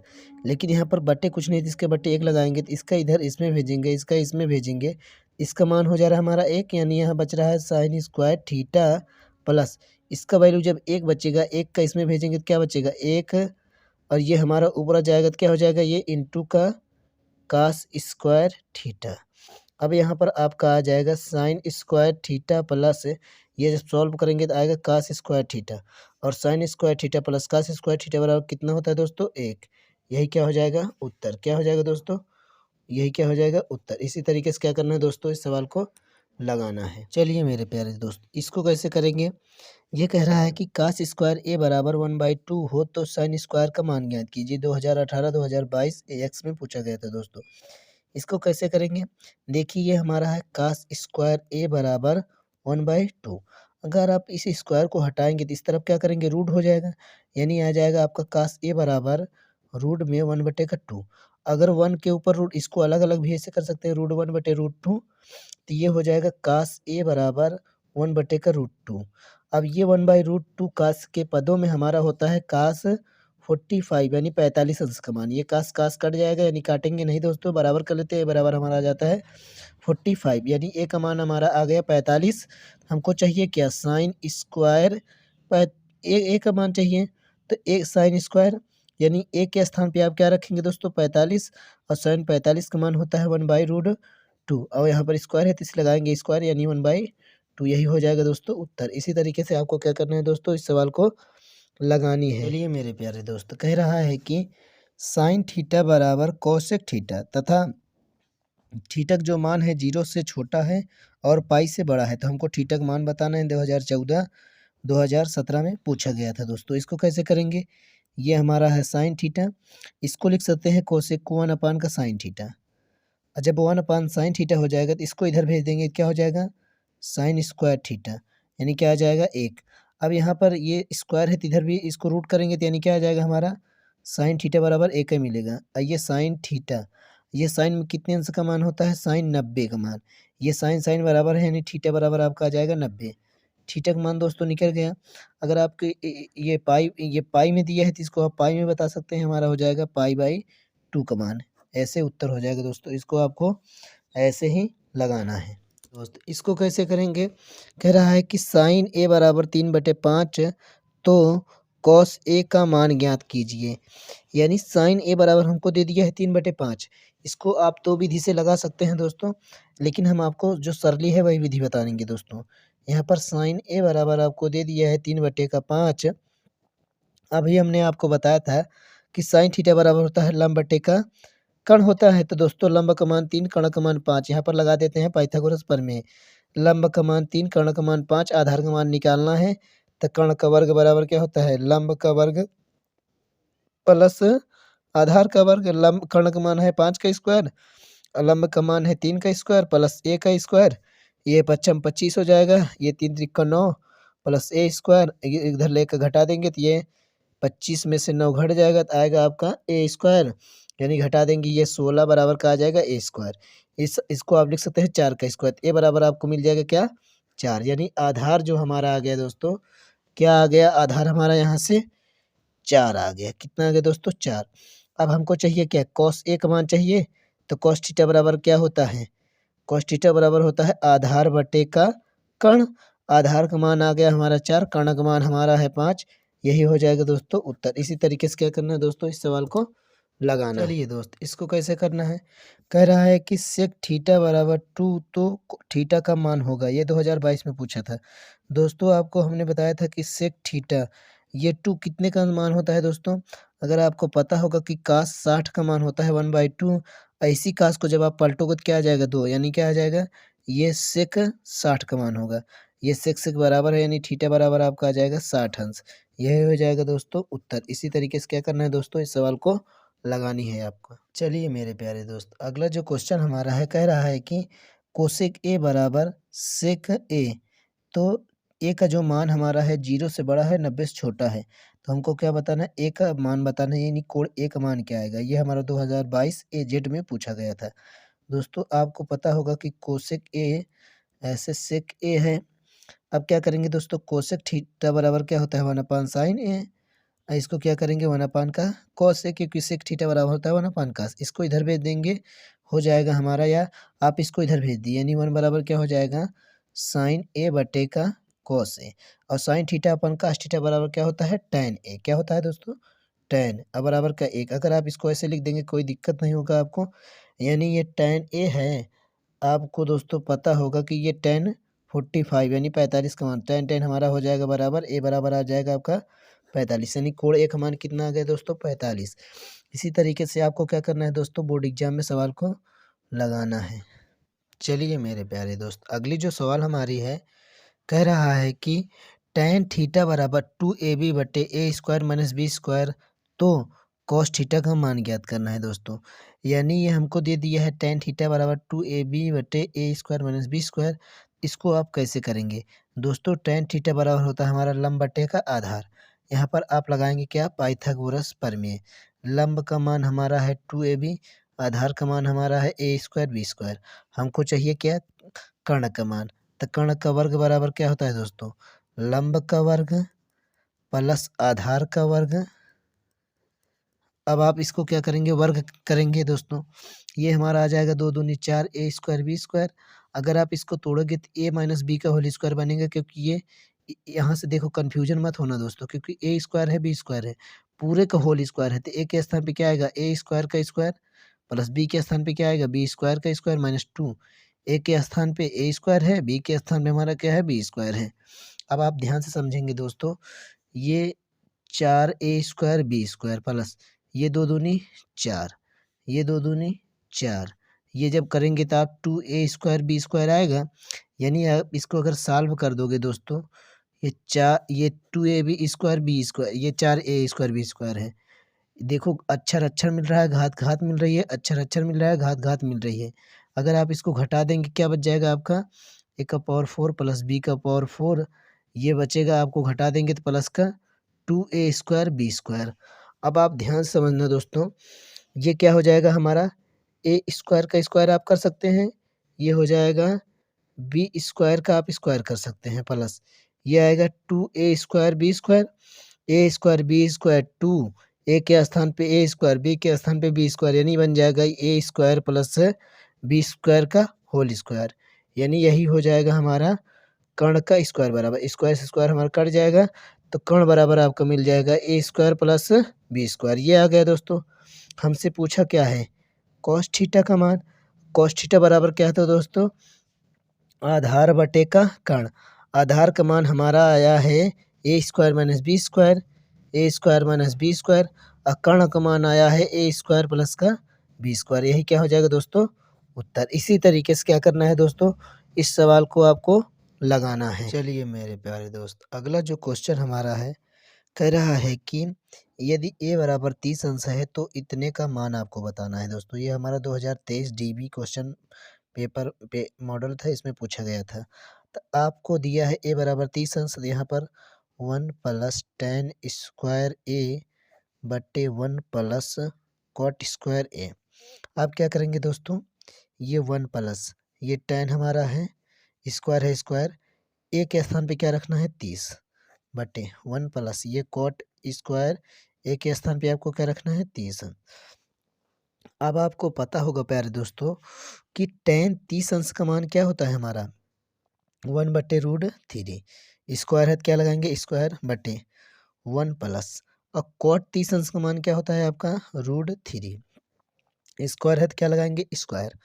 लेकिन यहाँ पर बटे कुछ नहीं, तो इसके बटे 1 लगाएंगे, तो इसका इधर इसमें भेजेंगे, इसका इसमें भेजेंगे, इसका मान हो जा रहा है हमारा 1, यानी यहाँ बच रहा है साइन स्क्वायर थीटा प्लस, इसका वैल्यू जब 1 बचेगा, 1 का इसमें भेजेंगे तो क्या बचेगा 1, और ये हमारा ऊपर जाएगा तो क्या हो जाएगा, ये इंटू का कास स्क्वायर थीटा। अब यहाँ पर आपका आ जाएगा साइन स्क्वायर थीटा प्लस, ये जब सॉल्व करेंगे तो आएगा कास स्क्वायर थीटा, और sine square theta plus cos square theta बराबर कितना होता है दोस्तों 1। यही क्या हो जाएगा उत्तर। क्या हो जाएगा दोस्तों, यही क्या हो जाएगा उत्तर। इसी तरीके से क्या करना है दोस्तों, इस सवाल को लगाना है। चलिए मेरे प्यारे दोस्त, इसको कैसे करेंगे, ये कह रहा है कि कास स्क्वायर ए बराबर 1/2 हो तो साइन स्क्वायर का मान ज्ञात कीजिए। 2018-2022 AX में पूछा गया था दोस्तों। इसको कैसे करेंगे, देखिए ये हमारा है कास स्क्वायर ए बराबर 1/2। अगर आप इस स्क्वायर को हटाएंगे तो इस तरफ क्या करेंगे, रूट हो जाएगा, यानी आ जाएगा आपका कास ए बराबर रूट में 1/2। अगर 1 के ऊपर रूट, इसको अलग अलग भी ऐसे कर सकते हैं, रूट 1/√2, तो ये हो जाएगा कास ए बराबर 1/√2। अब ये 1/√2 कास के पदों में हमारा होता है कास 45 यानी 45 अंश का मान। ये कास कास कट जाएगा यानी काटेंगे नहीं दोस्तों, बराबर कर लेते हैं। बराबर हमारा आ जाता है 45 यानी ए का मान हमारा आ गया 45। हमको चाहिए क्या, साइन स्क्वायर। ए का मान चाहिए तो ए साइन स्क्वायर यानी ए के स्थान पे आप क्या रखेंगे दोस्तों 45, और साइन 45 का मान होता है 1/√2, और यहाँ पर स्क्वायर है तो इसे लगाएंगे स्क्वायर यानी 1/2। यही हो जाएगा दोस्तों उत्तर। इसी तरीके से आपको क्या करना है दोस्तों, इस सवाल को लगानी है। चलिए मेरे प्यारे दोस्त, कह रहा है कि साइन थीटा बराबर कोसेक थीटा तथा थीटा का जो मान है 0 से छोटा है और पाई से बड़ा है। तो हमको थीटा का मान बताना है। 2014-2017 में पूछा गया था दोस्तों। इसको कैसे करेंगे, ये हमारा है साइन थीटा, इसको लिख सकते हैं कोसेक को 1 का साइन थीटा। और जब 1 साइन थीटा हो जाएगा तो इसको इधर भेज देंगे, क्या हो जाएगा साइन स्क्वायर थीटा, यानी क्या आ जाएगा 1। अब यहाँ पर ये स्क्वायर है तो इधर भी इसको रूट करेंगे तो यानी क्या आ जाएगा हमारा साइन थीटा बराबर 1 ही मिलेगा। और ये साइन थीटा, ये साइन में कितने अंश का मान होता है, साइन 90 का मान। ये साइन साइन बराबर है यानी थीटा बराबर आपका आ जाएगा 90। थीटा का मान दोस्तों निकल गया। अगर आपके ये पाई में दिया है तो इसको आप पाई में बता सकते हैं, हमारा हो जाएगा पाई/2 का मान। ऐसे उत्तर हो जाएगा दोस्तों। इसको आपको ऐसे ही लगाना है दोस्त। इसको कैसे करेंगे, कह रहा है कि साइन ए बराबर 3/5 तो कॉस ए का मान ज्ञात कीजिए। यानी साइन ए बराबर हमको दे दिया है 3/5। इसको आप तो विधि से लगा सकते हैं दोस्तों, लेकिन हम आपको जो सरली है वही विधि बताएंगे दोस्तों। यहाँ पर साइन ए बराबर आपको दे दिया है 3/5। अभी हमने आपको बताया था कि साइन थीटा बराबर होता है लंब बटे का कर्ण होता है। तो दोस्तों लंब का मान 3, कर्ण का मान 5। यहाँ पर लगा देते हैं पाइथागोरस प्रमेय। लंब का मान 3, कर्ण का मान 5, आधार का मान निकालना है। तो कर्ण का वर्ग बराबर क्या होता है, लंब का वर्ग प्लस आधार का वर्ग। लंब कर्ण का मान है 5 का स्क्वायर, लंब का मान है 3 का स्क्वायर प्लस ए का स्क्वायर। ये 25 हो जाएगा, ये 3 त्रिक 9 प्लस ए स्क्वायर, इधर लेकर घटा देंगे तो ये 25 में से 9 घट जाएगा तो आएगा आपका ए स्क्वायर, यानी घटा देंगे ये 16 बराबर का आ जाएगा ए स्क्वायर। इसको आप लिख सकते हैं 4 का स्क्वायर। ए बराबर आपको मिल जाएगा क्या 4, यानी आधार जो हमारा आ गया दोस्तों, क्या आ गया आधार हमारा यहाँ से 4 आ गया। कितना आ गया दोस्तों 4। अब हमको चाहिए क्या, कॉस ए का मान चाहिए। तो कॉस थीटा बराबर क्या होता है, कॉस थीटा बराबर होता है आधार बटे का कर्ण। आधार का मान आ गया हमारा 4, कर्ण का मान हमारा है 5। यही हो जाएगा दोस्तों उत्तर। इसी तरीके से क्या करना है दोस्तों, इस सवाल को लगाना। चलिए दोस्त, इसको कैसे करना है, कह रहा है कि सेक थीटा बराबर 2 तो थीटा का मान होगा। ये 2022 में पूछा था दोस्तों। आपको हमने बताया था कि सेक थीटा ये 2 कितने का मान होता है दोस्तों। अगर आपको पता होगा कि कास 60 का मान होता है 1/2, ऐसी कास को जब आप पलटोगे तो क्या आ जाएगा 2, यानी क्या आ जाएगा ये सेक 60 का मान होगा। ये सेक सेक बराबर है यानी थीटा बराबर आपका आ जाएगा 60 अंश। यही हो जाएगा दोस्तों उत्तर। इसी तरीके से क्या करना है दोस्तों, इस सवाल को लगानी है आपको। चलिए मेरे प्यारे दोस्त, अगला जो क्वेश्चन हमारा है, कह रहा है कि कोसेक ए बराबर सेक ए। तो ए का जो मान हमारा है 0 से बड़ा है, 90 से छोटा है। तो हमको क्या बताना है, ए का मान बताना है, यानी कोड ए का मान क्या आएगा। ये हमारा 2022 AZ में पूछा गया था दोस्तों। आपको पता होगा कि कोसेक ए ऐसे सेक ए है। अब क्या करेंगे दोस्तों, कोसेक थीटा बराबर क्या होता है 1/sin ए। इसको क्या करेंगे 1 का कॉस ए, क्योंकि सेक थीटा बराबर होता है 1 का। इसको इधर भेज देंगे, हो जाएगा हमारा, या आप इसको इधर भेज दिए, यानी 1 बराबर क्या हो जाएगा साइन ए बटे का कॉस ए। और साइन थीटा अपन कास थीटा बराबर क्या होता है टैन ए। क्या होता है दोस्तों, टैन अब बराबर का 1। अगर आप इसको ऐसे लिख देंगे कोई दिक्कत नहीं होगा आपको, यानी ये टैन ए है। आपको दोस्तों पता होगा कि ये टैन 45 यानी 45 का मान, टैन टैन हमारा हो जाएगा बराबर, ए बराबर आ जाएगा आपका 45, यानी कोण ए का मान कितना आ गया दोस्तों 45। इसी तरीके से आपको क्या करना है दोस्तों, बोर्ड एग्जाम में सवाल को लगाना है। चलिए मेरे प्यारे दोस्त, अगली जो सवाल हमारी है, कह रहा है कि टैन थीटा बराबर 2AB बटे ए स्क्वायर माइनस बी स्क्वायर तो कॉस थीटा का मान ज्ञात करना है दोस्तों। यानी ये हमको दे दिया है टैन थीटा बराबर 2AB बटे ए स्क्वायर माइनस बी स्क्वायर। इसको आप कैसे करेंगे दोस्तों, टैन थीटा बराबर होता है हमारा लंब बटे का आधार। यहाँ पर आप लगाएंगे क्या, पाइथागोरस प्रमेय। लंब का मान हमारा है 2AB, आधार का मान हमारा है ए स्क्वायर बी स्क्वायर। हमको चाहिए क्या, कर्ण का मान। तो कर्ण का वर्ग बराबर क्या होता है दोस्तों, लंब का वर्ग प्लस आधार का वर्ग अब आप इसको क्या करेंगे, वर्ग करेंगे दोस्तों। ये हमारा आ जाएगा 2 दूनी 4 ए स्क्वायर बी स्क्वायर। अगर आप इसको तोड़ोगे तो ए माइनस बी का होल स्क्वायर बनेगा, क्योंकि ये यहाँ से देखो कन्फ्यूजन मत होना दोस्तों, क्योंकि ए स्क्वायर है बी स्क्वायर है, पूरे का होल स्क्वायर है। तो ए के स्थान पे क्या आएगा, ए स्क्वायर का स्क्वायर, प्लस बी के स्थान पे क्या आएगा, बी स्क्वायर का स्क्वायर माइनस 2। ए के स्थान पे ए स्क्वायर है, बी के स्थान पे हमारा क्या है, बी स्क्वायर है। अब आप ध्यान से समझेंगे दोस्तों, ये 4 ए स्क्वायर बी स्क्वायर प्लस ये 2 दूनी 4, ये 2 दूनी 4, ये जब करेंगे तो आप 2 ए स्क्वायर बी स्क्वायर आएगा। यानी आप इसको अगर सॉल्व कर दोगे दोस्तों, ये 2 A B square B square, ये 4 ए स्क्वायर बी स्क्वायर है। देखो अक्षर अक्षर मिल रहा है, घात घात मिल रही है, अक्षर अक्षर मिल रहा है, घात घात मिल रही है। अगर आप इसको घटा देंगे क्या बच जाएगा आपका, ए का पावर 4 प्लस बी का पावर 4, ये बचेगा, आपको घटा देंगे तो प्लस का 2 ए स्क्वायर बी स्क्वायर। अब आप ध्यान से समझना दोस्तों, ये क्या हो जाएगा हमारा, ए स्क्वायर का स्क्वायर आप कर सकते हैं, ये हो जाएगा बी स्क्वायर का आप स्क्वायर कर सकते हैं, प्लस ये आएगा 2 ए स्क्वायर बी स्क्वायर, ए स्क्वायर बी स्क्वायर 2, ए के स्थान पे ए स्क्वायर, बी के स्थान पे बी स्क्वायर, यानी बन जाएगा ए स्क्वायर प्लस बी स्क्वायर का होल स्क्वायर। यानी यही हो जाएगा हमारा कर्ण का स्क्वायर बराबर, स्क्वायर से स्क्वायर हमारा कट जाएगा, तो कर्ण बराबर आपको मिल जाएगा ए स्क्वायर प्लस बी स्क्वायर। ये आ गया दोस्तों। हमसे पूछा क्या है, कॉस थीटा का मान। कॉस थीटा बराबर क्या था दोस्तों, आधार बटे का कर्ण। आधार का मान हमारा आया है ए स्क्वायर माइनस बी स्क्वायर, ए स्क्वायर माइनस बी स्क्वायर, और कर्ण का मान आया है ए स्क्वायर प्लस का बी स्क्वायर। यही क्या हो जाएगा दोस्तों, उत्तर। इसी तरीके से क्या करना है दोस्तों, इस सवाल को आपको लगाना है। चलिए मेरे प्यारे दोस्त, अगला जो क्वेश्चन हमारा है, कह रहा है कि यदि ए बराबर 30 अंश है तो इतने का मान आपको बताना है दोस्तों। ये हमारा 2023 डीबी क्वेश्चन पेपर पे मॉडल था, इसमें पूछा गया था। तो आपको दिया है ए बराबर 30 अंश, यहाँ पर 1 प्लस टेन स्क्वायर ए बटे 1 प्लस कॉट स्क्वायर ए। आप क्या करेंगे दोस्तों, ये 1 प्लस ये टेन हमारा है, स्क्वायर है स्क्वायर, ए के स्थान पे क्या रखना है 30 बटे 1 प्लस ये कॉट स्क्वायर, ए के स्थान पे आपको क्या रखना है 30। अब आपको पता होगा प्यारे दोस्तों कि टेन 30 अंश का मान क्या होता है हमारा, 1 बटे रूट 3। स्क्वायर है क्या लगाएंगे, स्क्वायर बटे 1 प्लस, और कॉट 30 अंश का मान क्या होता है आपका, रूट 3। स्क्वायर है तो क्या लगाएंगे, स्क्वायर।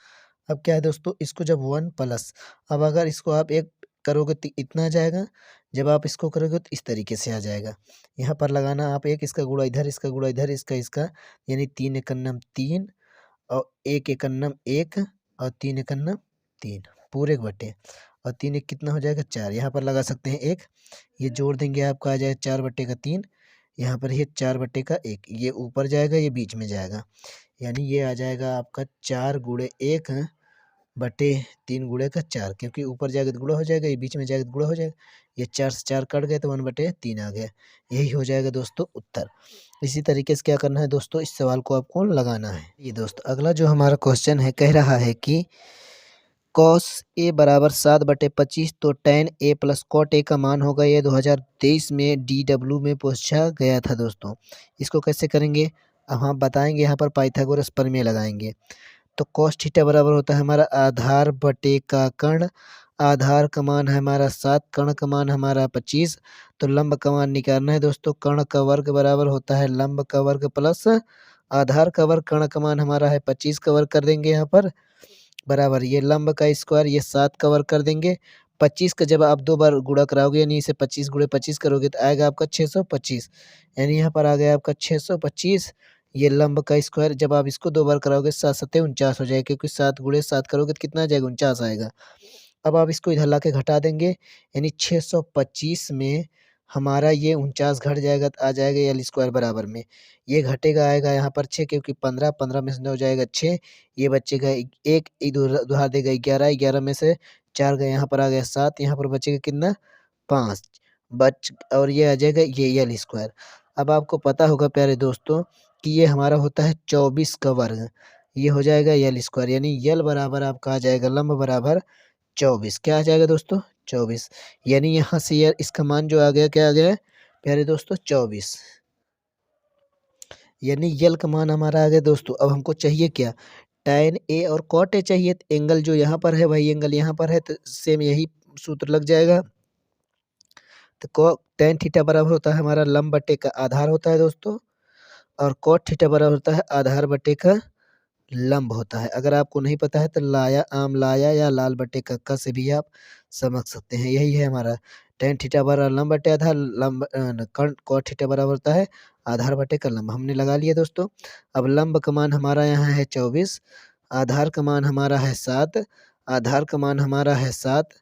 अब क्या है दोस्तों, इसको जब 1 प्लस, अब अगर इसको आप एक करोगे तो इतना आ जाएगा, जब आप इसको करोगे तो इस तरीके से आ जाएगा। यहाँ पर लगाना आप एक, इसका गुणा इधर, इसका गुणा इधर, इसका, यानी 3 एकन्नम 3 और 1 एकन्नम 1 और 3 एकन्नम 3 पूरे के बटे, और 3 एक कितना हो जाएगा 4, यहाँ पर लगा सकते हैं 1, ये जोड़ देंगे आपका आ जाएगा 4 बटे का 3, यहाँ पर ये 4 बटे का 1, ये ऊपर जाएगा ये बीच में जाएगा, यानी ये आ जाएगा आपका 4 गुणे 1 बटे 3 गुणे का 4, क्योंकि ऊपर जाएगा तो गुणा हो जाएगा, ये बीच में जाएगा तो गुणा हो जाएगा, ये 4 से 4 कट गए तो 1 बटे 3 आ गया। यही हो जाएगा दोस्तों उत्तर। इसी तरीके से क्या करना है दोस्तों, इस सवाल को आपको लगाना है। ये दोस्त अगला जो हमारा क्वेश्चन है, कह रहा है कि कॉस ए बराबर 7/25, तो tan A plus cot A का मान होगा। ये 2023 में DW में पूछा गया था दोस्तों। इसको कैसे करेंगे, अब हम बताएंगे, यहाँ पर पाइथागोरस प्रमेय लगाएंगे। तो कॉस थीटा बराबर होता है हमारा आधार बटे का कर्ण। आधार का मान है हमारा 7, कर्ण का मान हमारा 25, तो लंब का मान निकालना है दोस्तों। कर्ण का वर्ग बराबर होता है लंब का वर्ग प्लस आधार का वर्ग। कर्ण का मान हमारा है 25 का वर्ग कर देंगे यहाँ पर, बराबर ये लंब का स्क्वायर, ये 7 का वर्ग कर देंगे। 25 का जब आप 2 बार गुणा कराओगे, यानी इसे 25 गुणे 25 करोगे तो आएगा आपका 625, यानी यहाँ पर आ गया आपका 625। ये लंब का स्क्वायर, जब आप इसको 2 बार कराओगे 7 सत्ते 49 हो जाएगा, क्योंकि 7 गुणे 7 करोगे तो कितना आ जाएगा, 49 आएगा। अब आप इसको इधर ला के घटा देंगे, यानी 625 में हमारा ये 49 घट जाएगा तो आ जाएगा यल स्क्वायर बराबर में, ये घटेगा आएगा यहाँ पर 6, क्योंकि 15 15 में से 9 हो जाएगा 6, ये बचेगा 1 उधार देगा 11, 11 में से 4 गए, यहाँ पर आ गया 7, यहाँ पर बचेगा कितना 5 बच, और ये आ जाएगा ये यल स्क्वायर। अब आपको पता होगा प्यारे दोस्तों कि ये हमारा होता है 24 का वर्ग, ये हो जाएगा यल स्क्वायर, यानी यल बराबर आपका आ जाएगा लंब बराबर 24। क्या आ जाएगा दोस्तों 24, यानी यहाँ से यार इसका मान जो आ गया क्या आ गया प्यारे दोस्तों 24। यानी यल का मान हमारा आ गया दोस्तों। अब हमको चाहिए क्या, tan A और cot A चाहिए। एंगल जो यहाँ पर है वही एंगल यहाँ पर है, तो सेम यही सूत्र लग जाएगा। तो tan थीटा बराबर होता है हमारा लंब बटे का आधार होता है दोस्तों, और cot थीटा बराबर होता है आधार बटे का लंब होता है। अगर आपको नहीं पता है तो लाया आम लाया या लाल बटे का से भी आप समझ सकते हैं। यही है हमारा tan थीटा बराबर लंब बटे आधार, लंब cot थीटा बराबर होता है आधार बटे का लंब। हमने लगा लिया दोस्तों। अब लंब का मान हमारा यहाँ है 24, आधार का मान हमारा है 7, आधार का मान हमारा है 7,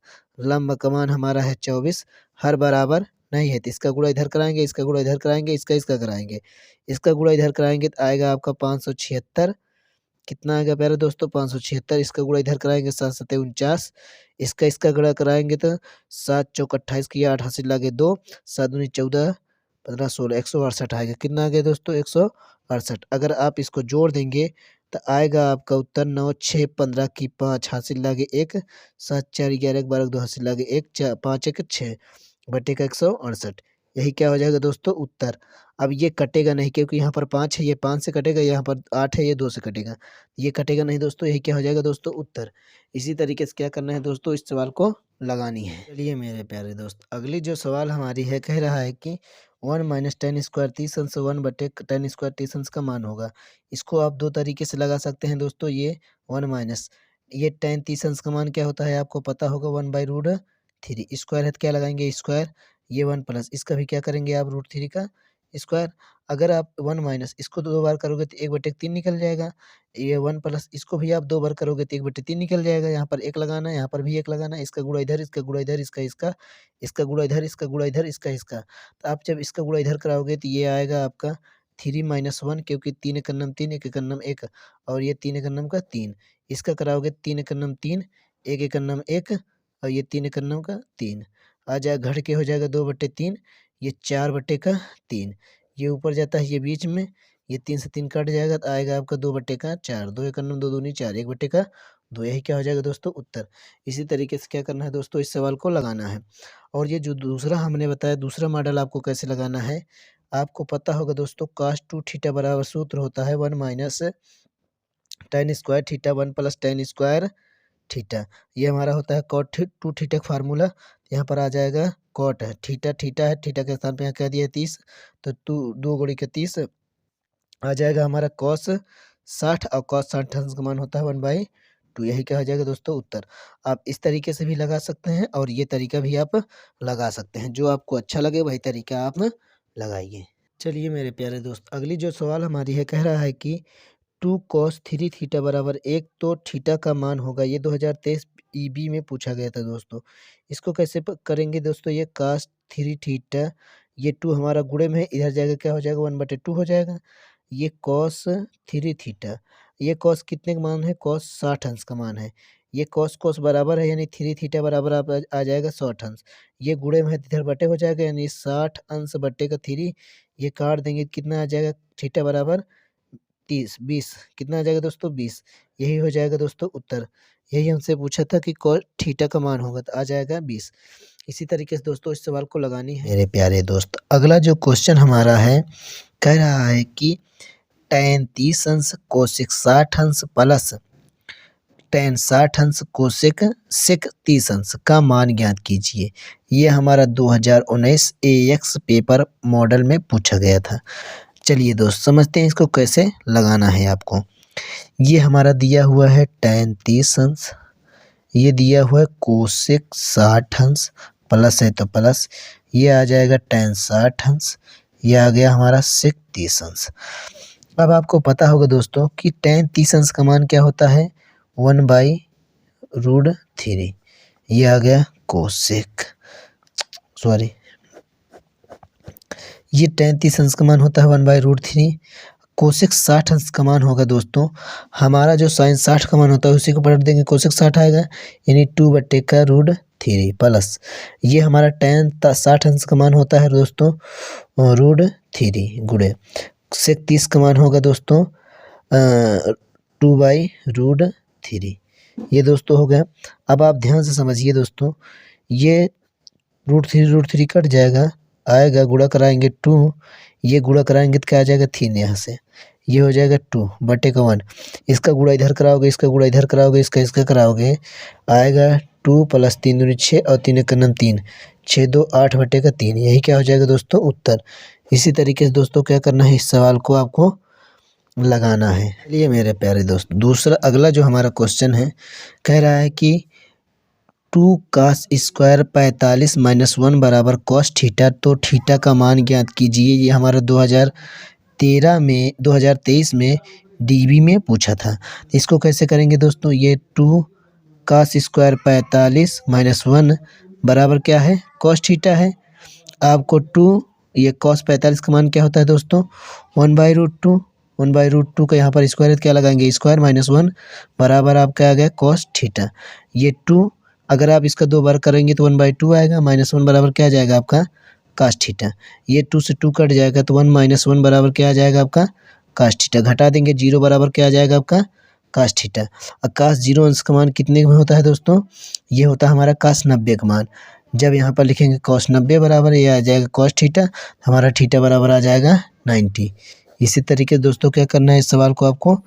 लंब का मान हमारा है 24। हर बराबर नहीं है तो इसका गुणा इधर कराएंगे, इसका गुणा इधर कराएंगे, इसका कराएंगे, इसका गुणा इधर कराएंगे तो आएगा आपका 576। कितना आएगा प्यारे दोस्तों, 576। इसका गुणा इधर कराएंगे 7 सत्ते 49, इसका गुणा कराएंगे तो 7 चौक 28 की 8 हासिल लागे 2, 7 दूनी 14, 15 16, 168 आएगा। कितना आ गया दोस्तों, 168। अगर आप इसको जोड़ देंगे तो आएगा आपका उत्तर 9 6 15 की 5 हासिल लागे 1, 7 4 11 12 2 हासिल लागे 1, 5 1 6 बटे का 168। यही क्या हो जाएगा दोस्तों, उत्तर। अब ये कटेगा नहीं क्योंकि यहाँ पर 5 है, ये 5 से कटेगा, यहाँ पर 8 है, ये 2 से कटेगा, ये कटेगा नहीं दोस्तों। यही क्या हो जाएगा दोस्तों, उत्तर। इसी तरीके से क्या करना है दोस्तों, इस सवाल को लगानी है। चलिए मेरे प्यारे दोस्त, अगली जो सवाल हमारी है, कह रहा है कि 1 माइनस टेन स्क्वायर 30 अंश 1 बटे टेन स्क्वायर 30 अंश का मान होगा। इसको आप दो तरीके से लगा सकते हैं दोस्तों। ये 1 माइनस ये टेन 30 अंश का मान क्या होता है आपको पता होगा, 1/√3। स्क्वायर है तो क्या लगाएंगे, स्क्वायर। ये 1 प्लस इसका भी क्या करेंगे आप, √3 का स्क्वायर। अगर आप 1 माइनस इसको दो बार करोगे तो 1/3 निकल जाएगा। ये 1 प्लस इसको भी आप 2 बार करोगे तो 1/3 निकल जाएगा। यहाँ पर 1 लगाना है, यहाँ पर भी 1 लगाना है। इसका गुणा इधर, इसका गुणा इधर, इसका गुणा इधर, इसका गुणा इधर, इसका। तो आप जब इसका गुणा इधर कराओगे तो ये आएगा आपका 3 - 1, क्योंकि 3 एक नम 3 एक नम 1 और ये 3 एक नम का 3। इसका कराओगे 3 एक नम 3, 1 एक नम 1 और ये 3 एक नम का 3। आ जाएगा, घट के हो जाएगा 2/3, ये 4/3। ये ऊपर जाता है, ये बीच में, ये 3 से 3 कट जाएगा तो आएगा आपका 2/4। 2 एक नम 2 दूनी 4, 1/2। यही क्या हो जाएगा दोस्तों, उत्तर। इसी तरीके से क्या करना है दोस्तों, इस सवाल को लगाना है। और ये जो दूसरा हमने बताया, दूसरा मॉडल आपको कैसे लगाना है, आपको पता होगा दोस्तों। cos 2 थीटा बराबर सूत्र होता है 1 minus ten square theta 1 plus ten square theta. ये हमारा होता है cot 2 थीटा का फार्मूला। यहाँ पर आ जाएगा cot है, थीटा है, थीटा के स्थान पे यहाँ कह दिया 30, तो 2 गुणी के 30 आ जाएगा हमारा cos 60, और cos 60 अंश का मान होता है 1/2। यही क्या हो जाएगा दोस्तों, उत्तर। आप इस तरीके से भी लगा सकते हैं और ये तरीका भी आप लगा सकते हैं। जो आपको अच्छा लगे वही तरीका आप लगाइए। चलिए मेरे प्यारे दोस्त, अगली जो सवाल हमारी है, कह रहा है कि 2 cos 3 थीटा बराबर 1, तो थीटा का मान होगा। ये 2023 ईबी में पूछा गया था दोस्तों। इसको कैसे करेंगे दोस्तों, ये cos 3 थीटा, ये 2 हमारा गुणे में है, इधर जाएगा क्या हो जाएगा, 1/2 हो जाएगा। ये cos 3 थीटा, ये cos कितने का मान है, cos 60 अंश का मान है। ये cos बराबर है, यानी 3 थीटा बराबर आप आ जाएगा 60 अंश। ये गुणे में है, इधर बटे हो जाएगा, यानी 60 अंश बटे का 3। ये काट देंगे, कितना आ जाएगा, थीटा बराबर 20। कितना आ जाएगा दोस्तों, 20। यही हो जाएगा दोस्तों उत्तर। यही हमसे पूछा था कि cos थीटा का मान होगा, तो आ जाएगा 20। इसी तरीके से दोस्तों इस सवाल को लगानी है। मेरे प्यारे दोस्त, अगला जो क्वेश्चन हमारा है, कह रहा है कि tan 30 अंश कोसेक 60 अंश प्लस tan 60 अंश कोसेक सेक 30 अंश का मान ज्ञात कीजिए। ये हमारा 2019 AX पेपर मॉडल में पूछा गया था। चलिए दोस्त, समझते हैं इसको कैसे लगाना है आपको। ये हमारा दिया हुआ है tan 30 अंश, ये दिया हुआ है कोसेक 60 अंश, प्लस है तो प्लस, ये आ जाएगा tan 60 अंश, ये आ गया हमारा सेक 30 अंश। अब आपको पता होगा दोस्तों कि tan 30 अंश का मान क्या होता है, 1/√3। ये आ गया कोसेक, सॉरी, ये tan 30 अंश का मान होता है 1/√3। कोसेक 60 अंश का मान होगा दोस्तों, हमारा जो साइन 60 का मान होता है उसी को पलट देंगे, कोसेक 60 आएगा, यानी 2/√3 प्लस, ये हमारा tan 60 अंश का मान होता है दोस्तों √3 गुणे सेक 30 का मान होगा दोस्तों 2/√3। ये दोस्तों हो गया। अब आप ध्यान से समझिए दोस्तों, ये √3 कट जाएगा, आएगा, गुणा कराएंगे 2, ये गुणा कराएंगे तो क्या आ जाएगा 3 यहाँ से, ये हो जाएगा 2 बटे का 1। इसका गुणा इधर कराओगे, इसका गुणा इधर कराओगे, इसका कराओगे, आएगा 2 + 3 दूनी 6 और 3 एक नम 3, 6 2 8 बटे का 3। यही क्या हो जाएगा दोस्तों उत्तर। इसी तरीके से दोस्तों क्या करना है, इस सवाल को आपको लगाना है। चलिए मेरे प्यारे दोस्त, दूसरा अगला जो हमारा क्वेश्चन है, कह रहा है कि 2 cos स्क्वायर 45 - 1 बराबर cos थीटा, तो थीटा का मान ज्ञात कीजिए। ये हमारा 2023 में डीबी में पूछा था। इसको कैसे करेंगे दोस्तों, ये 2 cos स्क्वायर 45 - 1 बराबर क्या है, cos थीटा है। आपको 2, ये cos 45 का मान क्या होता है दोस्तों 1/√2, 1/√2 का यहाँ पर स्क्वायर क्या लगाएंगे, स्क्वायर -1 बराबर आपका आ गया cos थीटा। ये 2 अगर आप इसका 2 बार करेंगे तो 1/2 आएगा, -1 बराबर क्या आ जाएगा आपका cos थीटा। ये 2 से 2 कट जाएगा तो 1 - 1 बराबर क्या आ जाएगा आपका cos थीटा। घटा देंगे 0 बराबर क्या आ जाएगा आपका cos थीटा। और cos 0 अंश का मान कितने में होता है दोस्तों, ये होता है हमारा cos 90 का मान। जब यहाँ पर लिखेंगे cos 90 बराबर ये आ जाएगा cos थीटा, हमारा थीटा बराबर आ जाएगा 90। इसी तरीके से दोस्तों क्या करना है, इस सवाल को आपको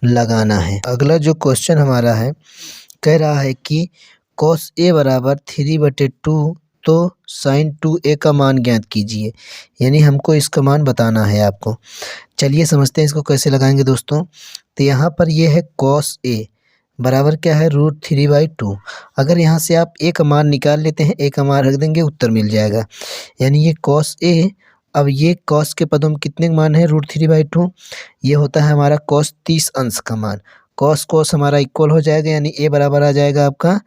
लगाना है। अगला जो क्वेश्चन हमारा है, कह रहा है कि cos a बराबर 3/2 तो sin 2a का मान ज्ञात कीजिए। यानी हमको इसका मान बताना है आपको। चलिए समझते हैं इसको कैसे लगाएंगे दोस्तों। तो यहाँ पर ये है cos a बराबर क्या है √3/2। अगर यहाँ से आप a का मान निकाल लेते हैं, a का मान रख देंगे, उत्तर मिल जाएगा। यानी ये cos a, अब ये cos के पदों में कितने का मान है √3/2, ये होता है हमारा cos 30 अंश का मान। cos हमारा इक्वल हो जाएगा, यानी a बराबर आ जाएगा आपका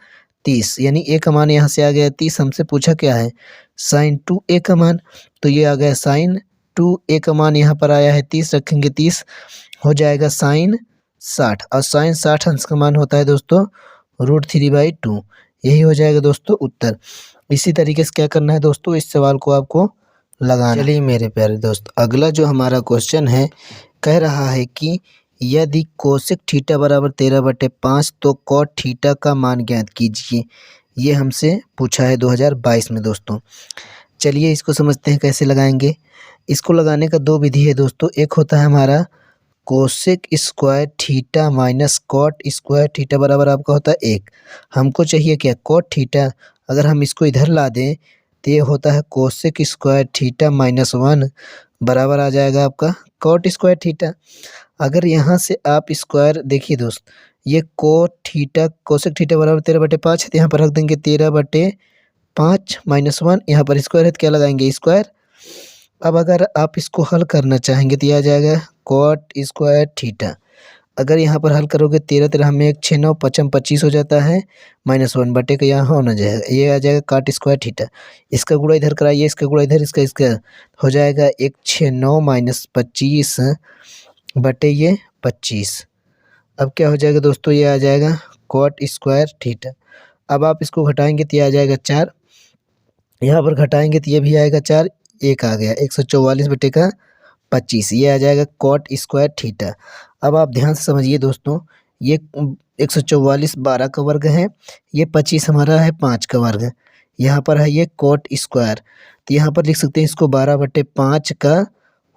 30, यानी a का मान यहाँ से आ गया 30। हमसे पूछा क्या है sin 2a का मान, तो ये आ गया sin 2a का मान यहाँ पर आया है 30, रखेंगे 30 हो जाएगा sin 60, और sin 60 अंश का मान होता है दोस्तों √3/2। यही हो जाएगा दोस्तों उत्तर। इसी तरीके से क्या करना है दोस्तों, इस सवाल को आपको लगाना। चलिए मेरे प्यारे दोस्त, अगला जो हमारा क्वेश्चन है, कह रहा है कि यदि कोसेक थीटा बराबर 13/5 तो कॉट थीटा का मान ज्ञात कीजिए। ये हमसे पूछा है 2022 में दोस्तों। चलिए इसको समझते हैं कैसे लगाएंगे। इसको लगाने का 2 विधि है दोस्तों। एक होता है हमारा cosec square theta minus cot square theta बराबर आपका होता है 1। हमको चाहिए क्या कॉट थीटा, अगर हम इसको इधर ला दें तो ये होता है कोसेक स्क्वायर थीटा -1 बराबर आ जाएगा आपका कॉट स्क्वायर थीटा। अगर यहाँ से आप स्क्वायर देखिए दोस्त, ये कोट थीटा कोसेक थीटा बराबर 13/5 है, तो यहाँ पर रख देंगे 13/5 -1, यहाँ पर स्क्वायर है तो क्या लगाएंगे स्क्वायर। अब अगर आप इसको हल करना चाहेंगे तो यह आ जाएगा कॉट स्क्वायर थीटा। अगर यहाँ पर हल करोगे 13 13 में 1 6 9 5 25 हो जाता है, -1 बटे का यहाँ होना जाएगा, ये आ जाएगा काट स्क्वायर थीटा। इसका गुणा इधर कराइए, इसका गुणा इधर, इसका हो जाएगा 1 6 9 -25 बटे ये 25। अब क्या हो जाएगा दोस्तों, ये आ जाएगा कॉट स्क्वायर थीटा। अब आप इसको घटाएंगे तो ये आ जाएगा 4, यहाँ पर घटाएंगे तो ये भी आएगा 4, एक आ गया 144 बटे का 25, ये आ जाएगा कॉट स्क्वायर थीटा। अब आप ध्यान से समझिए दोस्तों, ये 144 12 का वर्ग है, ये 25 हमारा है 5 का वर्ग, यहाँ पर है ये कॉट स्क्वायर, तो यहाँ पर लिख सकते हैं इसको 12/5 का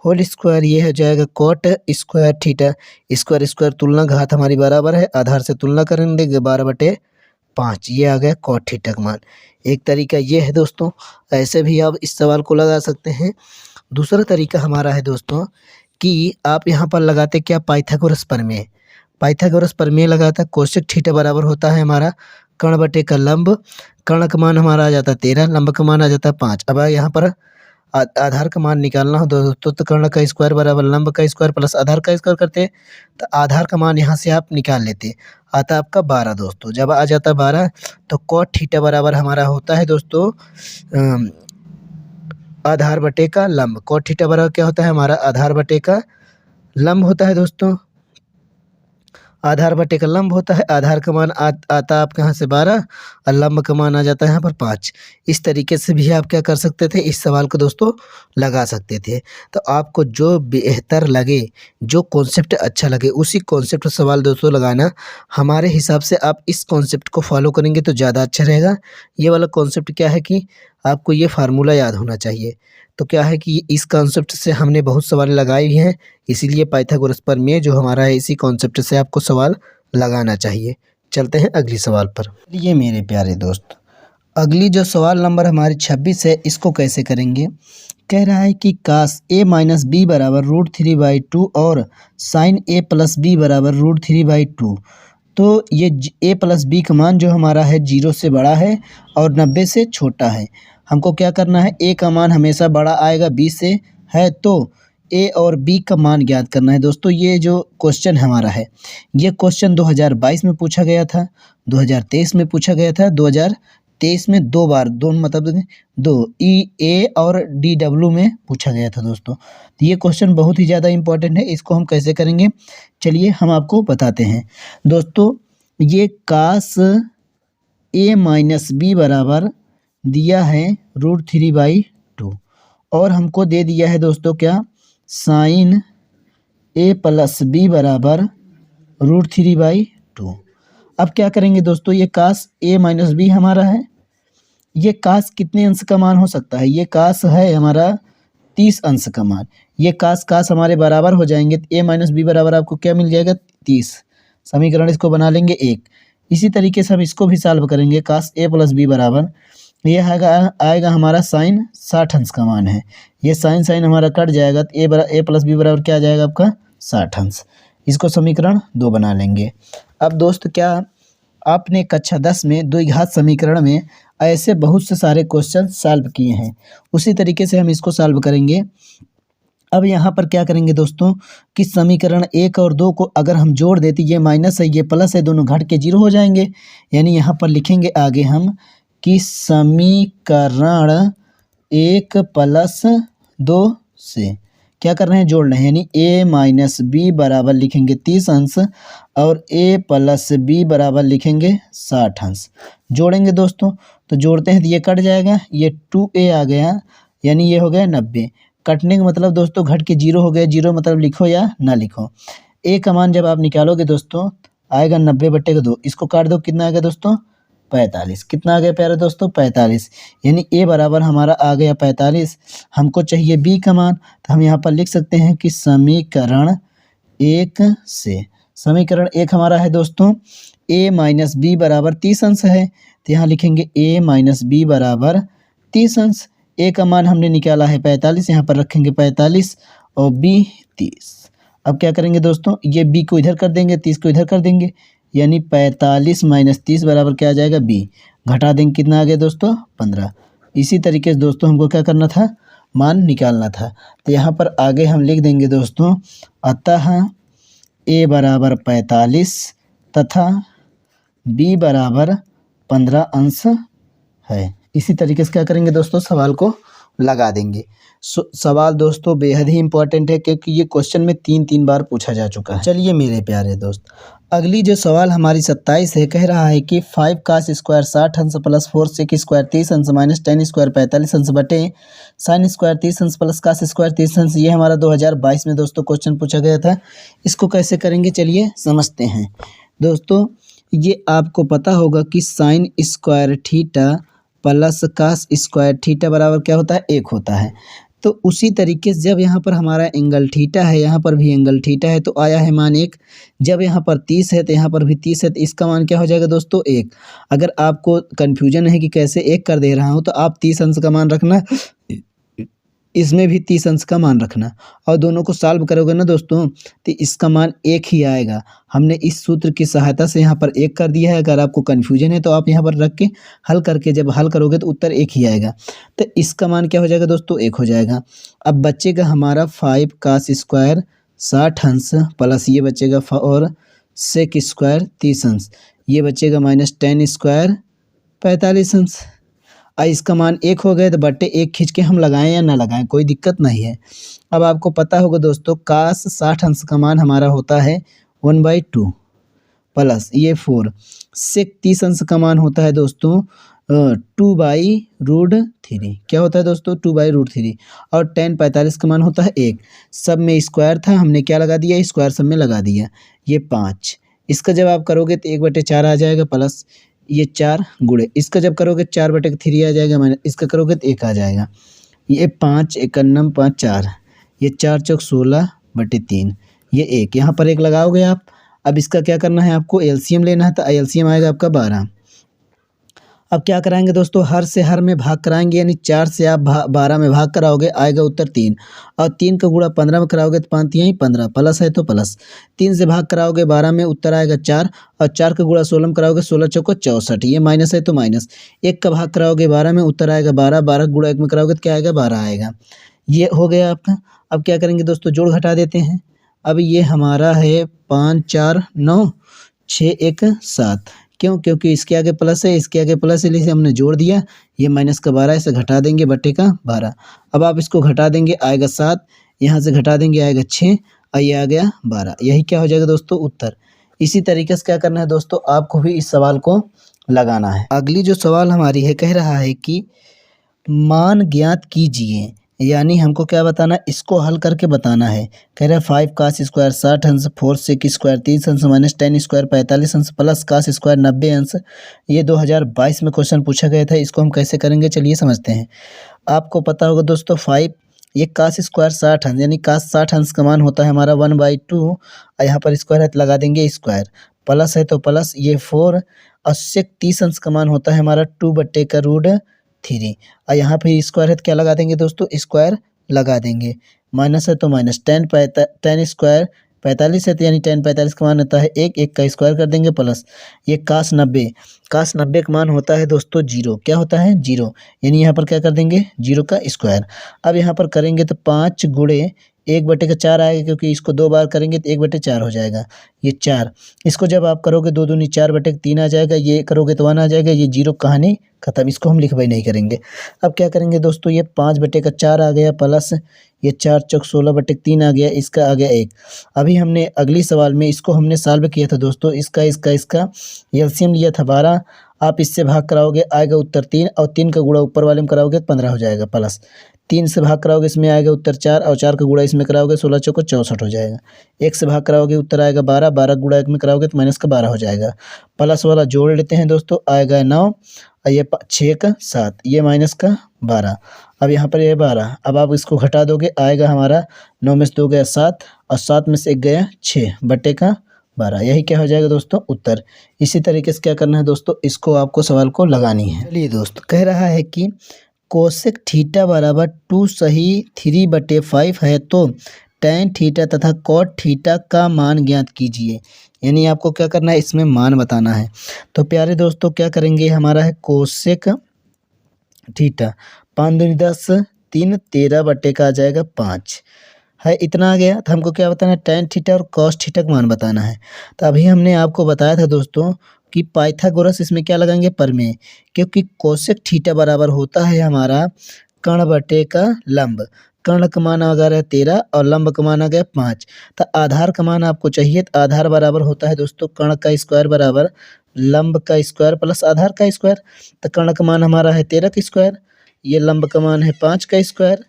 होल स्क्वायर। ये हो जाएगा cot square theta. Square square तुलना घात हमारी बराबर है, आधार से तुलना करेंगे 12/5, ये आ गया कॉट थीटा का मान। एक तरीका ये है दोस्तों, ऐसे भी आप इस सवाल को लगा सकते हैं। दूसरा तरीका हमारा है दोस्तों कि आप यहाँ पर लगाते क्या पाइथागोरस प्रमेय। पाइथागोरस प्रमेय लगाता कोसेक थीटा बराबर होता है हमारा कर्ण बटे का लंब। कर्ण का मान हमारा आ जाता है 13, लंब का मान आ जाता है 5। अब यहाँ पर आधार का मान निकालना हो दोस्तों, तो कर्ण का स्क्वायर बराबर लंब का स्क्वायर प्लस आधार का स्क्वायर करते, तो आधार का मान यहाँ से आप निकाल लेते, आता आपका 12 दोस्तों। जब आ जाता 12 तो कॉट थीटा बराबर हमारा होता है दोस्तों आधार बटे का लंब। कॉट थीटा बराबर क्या होता है हमारा आधार बटे का लंब होता है दोस्तों, आधार बटे का लंब होता है। आधार का मान आता आपके यहाँ से 12 और लंब का मान आ जाता है यहाँ पर 5। इस तरीके से भी आप क्या कर सकते थे, इस सवाल को दोस्तों लगा सकते थे। तो आपको जो बेहतर लगे, जो कॉन्सेप्ट अच्छा लगे, उसी कॉन्सेप्ट सवाल दोस्तों लगाना। हमारे हिसाब से आप इस कॉन्सेप्ट को फॉलो करेंगे तो ज़्यादा अच्छा रहेगा। ये वाला कॉन्सेप्ट क्या है कि आपको ये फार्मूला याद होना चाहिए। तो क्या है कि इस कॉन्सेप्ट से हमने बहुत सवाल लगाए भी हैं, इसीलिए पाइथागोरस प्रमेय जो हमारा है इसी कॉन्सेप्ट से आपको सवाल लगाना चाहिए। चलते हैं अगली सवाल पर। ये मेरे प्यारे दोस्त, अगली जो सवाल नंबर हमारी 26 है, इसको कैसे करेंगे। कह रहा है कि कास a माइनस बी बराबर √3/2 और साइन a प्लस बी बराबर √3/2। तो ये a प्लस बी का मान जो हमारा है 0 से बड़ा है और 90 से छोटा है। हमको क्या करना है, a का मान हमेशा बड़ा आएगा b से है, तो a और b का मान ज्ञात करना है। दोस्तों ये जो क्वेश्चन हमारा है, ये क्वेश्चन 2022 में पूछा गया था, 2023 में पूछा गया था, 2023 में 2 बार, दोनों मतलब 2 EA और DW में पूछा गया था दोस्तों। तो ये क्वेश्चन बहुत ही ज़्यादा इम्पोर्टेंट है। इसको हम कैसे करेंगे, चलिए हम आपको बताते हैं दोस्तों। ये कास a माइनस बी बराबर दिया है √3/2 और हमको दे दिया है दोस्तों क्या, साइन a प्लस बी बराबर √3/2। अब क्या करेंगे दोस्तों, ये कास a माइनस बी हमारा है, ये कास कितने अंश का मान हो सकता है, ये कास है हमारा 30 अंश का मान। ये कास हमारे बराबर हो जाएंगे, तो a माइनस बी बराबर आपको क्या मिल जाएगा 30। समीकरण इसको बना लेंगे 1। इसी तरीके से हम इसको भी सॉल्व करेंगे, कास a प्लस बी बराबर, ये आएगा हमारा साइन 60 अंश का मान है। ये साइन हमारा कट जाएगा, तो a प्लस बी बराबर क्या आ जाएगा आपका 60 अंश। इसको समीकरण 2 बना लेंगे। अब दोस्त क्या आपने कक्षा 10 में द्विघात समीकरण में ऐसे बहुत से सारे क्वेश्चन सॉल्व किए हैं, उसी तरीके से हम इसको सॉल्व करेंगे। अब यहाँ पर क्या करेंगे दोस्तों कि समीकरण 1 और 2 को अगर हम जोड़ देते, ये माइनस है ये प्लस है, दोनों घट के 0 हो जाएंगे। यानी यहाँ पर लिखेंगे आगे हम कि समीकरण 1 प्लस 2 से क्या कर रहे हैं, जोड़ रहे हैं। यानी a माइनस बी बराबर लिखेंगे 30 अंश और a प्लस बी बराबर लिखेंगे 60 अंश। जोड़ेंगे दोस्तों, तो जोड़ते हैं तो ये कट जाएगा, ये 2a आ गया, यानी ये हो गया 90। कटने का मतलब दोस्तों घट के 0 हो गया, 0 मतलब लिखो या ना लिखो। a का मान जब आप निकालोगे दोस्तों आएगा 90/2। इसको काट दो, कितना आ गया दोस्तों 45। कितना आ गया प्यारे दोस्तों 45। यानी a बराबर हमारा आ गया 45। हमको चाहिए b का मान, तो हम यहाँ पर लिख सकते हैं कि समीकरण 1 से, समीकरण 1 हमारा है दोस्तों a माइनस बी बराबर 30 अंश है, तो यहाँ लिखेंगे a माइनस बी बराबर 30 अंश। a का मान हमने निकाला है 45, यहाँ पर रखेंगे 45 और b 30। अब क्या करेंगे दोस्तों, ये b को इधर कर देंगे, 30 को इधर कर देंगे, यानी 45 माइनस 30 बराबर क्या आ जाएगा b। घटा देंगे, कितना आ गया दोस्तों 15। इसी तरीके से दोस्तों हमको क्या करना था, मान निकालना था। तो यहाँ पर आगे हम लिख देंगे दोस्तों, अतः a बराबर 45 तथा b बराबर 15 अंश है। इसी तरीके से क्या करेंगे दोस्तों, सवाल को लगा देंगे। सवाल दोस्तों बेहद ही इंपॉर्टेंट है, क्योंकि ये क्वेश्चन में 3 बार पूछा जा चुका है। चलिए मेरे प्यारे दोस्त, अगली जो सवाल हमारी 27 है, कह रहा है कि 5 कास स्क्वायर 60 अंश प्लस 4 सेक स्क्वायर 30 अंश माइनस 10 स्क्वायर 45 अंश बटे साइन स्क्वायर 30 अंश प्लस कास स्क्वायर 30 अंश। ये हमारा 2022 में दोस्तों क्वेश्चन पूछा गया था। इसको कैसे करेंगे चलिए समझते हैं। दोस्तों ये आपको पता होगा कि sine square theta plus cos square theta बराबर क्या होता है, 1 होता है। तो उसी तरीके से जब यहाँ पर हमारा एंगल थीटा है, यहाँ पर भी एंगल थीटा है, तो आया है मान 1। जब यहाँ पर 30 है तो यहाँ पर भी 30 है, तो इसका मान क्या हो जाएगा दोस्तों 1। अगर आपको कन्फ्यूजन है कि कैसे 1 कर दे रहा हूँ, तो आप 30 अंश का मान रखना, इसमें भी 30 अंश का मान रखना, और दोनों को सॉल्व करोगे ना दोस्तों तो इसका मान 1 ही आएगा। हमने इस सूत्र की सहायता से यहाँ पर 1 कर दिया है। अगर आपको कन्फ्यूजन है तो आप यहाँ पर रख के हल करके जब हल करोगे तो उत्तर 1 ही आएगा। तो इसका मान क्या हो जाएगा दोस्तों 1 हो जाएगा। अब बचेगा हमारा 5 कास स्क्वायर 60 अंश प्लस ये बचेगा और सेक स्क्वायर 30 अंश, ये बचेगा माइनस 10 स्क्वायर 45 अंश। इसका मान 1 हो गए तो बट्टे 1 खींच के हम लगाएं या ना लगाएं, कोई दिक्कत नहीं है। अब आपको पता होगा दोस्तों कास 60 अंश का मान हमारा होता है 1/2 प्लस ये 4 सेक 30 अंश का मान होता है दोस्तों 2/√3। क्या होता है दोस्तों 2/√3, और 10 45 का मान होता है 1। सब में स्क्वायर था, हमने क्या लगा दिया, स्क्वायर सब में लगा दिया, ये 5। इसका जब आप करोगे तो 1/4 आ जाएगा प्लस ये 4 गुणे इसका जब करोगे 4/3 आ जाएगा, माइनस इसका करोगे तो 1 आ जाएगा। ये 5 एकन्नम 5 4, ये 4 चौक 16/3, ये 1 यहाँ पर 1 लगाओगे आप। अब इसका क्या करना है, आपको एलसीएम लेना है, तो एलसीएम आएगा आपका 12। अब क्या कराएंगे दोस्तों, हर से हर में भाग कराएंगे, यानी 4 से आप 12 में भाग कराओगे, आएगा उत्तर 3। और 3 का गुणा 15 में कराओगे तो 5 यहीं 15, प्लस है तो प्लस। 3 से भाग कराओगे 12 में, उत्तर आएगा 4। और 4 का गुणा 16 में कराओगे, 16 चौको 64, ये माइनस है तो माइनस। 1 का भाग कराओगे 12 में, उत्तर आएगा 12। 12 का गुणा 1 में कराओगे तो क्या आएगा, 12 आएगा। ये हो गया आपका। अब क्या करेंगे दोस्तों, जोड़ घटा देते हैं। अब ये हमारा है 5 4 9 6 1 7, क्यों, क्योंकि इसके आगे प्लस है, इसके आगे प्लस है, इसलिए हमने जोड़ दिया। ये माइनस का 12, इसे घटा देंगे, बट्टे का 12। अब आप इसको घटा देंगे, आएगा 7, यहाँ से घटा देंगे आएगा 6, और ये आ गया 12। यही क्या हो जाएगा दोस्तों, उत्तर। इसी तरीके से क्या करना है दोस्तों, आपको भी इस सवाल को लगाना है। अगली जो सवाल हमारी है, कह रहा है कि मान ज्ञात कीजिए, यानी हमको क्या बताना है, इसको हल करके बताना है। कह रहा है 5 cos स्क्वायर 60 अंश, 4 sec स्क्वायर 30 अंश, माइनस 10 स्क्वायर 45 अंश, प्लस cos स्क्वायर 90 अंश। ये 2022 में क्वेश्चन पूछा गया था। इसको हम कैसे करेंगे, चलिए समझते हैं। आपको पता होगा दोस्तों 5, ये cos स्क्वायर 60 अंश, यानी cos 60 अंश का मान होता है हमारा 1/2, और यहाँ पर स्क्वायर है तो लगा देंगे स्क्वायर, प्लस है तो प्लस, ये 4, और sec 30 अंश का मान होता है हमारा 2/√3, और यहाँ पे स्क्वायर है तो क्या लगा देंगे दोस्तों, स्क्वायर लगा देंगे। माइनस है तो माइनस, 10 स्क्वायर 45 है तो यानी 10 45 का मान होता है 1, 1 का स्क्वायर कर देंगे, प्लस ये cos 90, cos 90 का मान होता है दोस्तों 0, क्या होता है 0, यानी यहाँ पर क्या कर देंगे 0 का स्क्वायर। अब यहाँ पर करेंगे तो 5 गुणे 1/4 आएगा, क्योंकि इसको 2 बार करेंगे तो 1/4 हो जाएगा, ये 4। इसको जब आप करोगे 2 दूनी 4/3 आ जाएगा, ये करोगे तो 1 आ जाएगा, ये 0 कहानी खत्म, इसको हम लिखवाई नहीं करेंगे। अब क्या करेंगे दोस्तों, ये 5/4 आ गया, प्लस ये 4 चौक 16/3 आ गया, इसका आ गया 1। अभी हमने अगली सवाल में इसको हमने सॉल्व किया था दोस्तों, इसका एलसीएम लिया था 12। आप इससे भाग कराओगे, आएगा उत्तर 3, और 3 का गुणा ऊपर वाले में कराओगे 15 हो जाएगा, प्लस 3 से भाग कराओगे, इसमें आएगा उत्तर 4, और 4 का गुणा इसमें कराओगे 16 चौको 64 हो जाएगा। 1 से भाग कराओगे, उत्तर आएगा 12, 12 का गुणा 1 में कराओगे तो माइनस का 12 हो जाएगा। प्लस वाला जोड़ लेते हैं दोस्तों, आएगा 9, और ये 6 का 7, ये माइनस का 12। अब यहाँ पर ये 12, अब आप इसको घटा दोगे, आएगा हमारा 9 में से 2 गया 7, और 7 में से 1 गया 6/12। यही क्या हो जाएगा दोस्तों, उत्तर। इसी तरीके से क्या करना है दोस्तों, इसको आपको सवाल को लगानी है। चलिए दोस्त, कह रहा है कि कोसेक थीटा बराबर 2 सही 3/5 है, तो tan थीटा तथा cot थीटा का मान ज्ञात कीजिए। यानी आपको क्या करना है, इसमें मान बताना है। तो प्यारे दोस्तों क्या करेंगे, हमारा है कोसेक थीटा, 5 दूनी 10, 3 13 का आ जाएगा 5 है, इतना आ गया। तो हमको क्या बताना है, tan थीटा और cos थीटा का मान बताना है। तो अभी हमने आपको बताया था दोस्तों कि पाइथागोरस इसमें क्या लगाएंगे, प्रमेय, क्योंकि कोसेक थीटा बराबर होता है हमारा कर्ण बटे का लंब। कर्ण का मान आ गया 13 और लंब का मान आ गया 5। तो आधार का मान आपको चाहिए, तो आधार बराबर होता है दोस्तों कर्ण का स्क्वायर बराबर लंब का स्क्वायर प्लस आधार का स्क्वायर। तो कर्ण का मान हमारा है 13 का स्क्वायर, ये लंब का मान है 5 का स्क्वायर,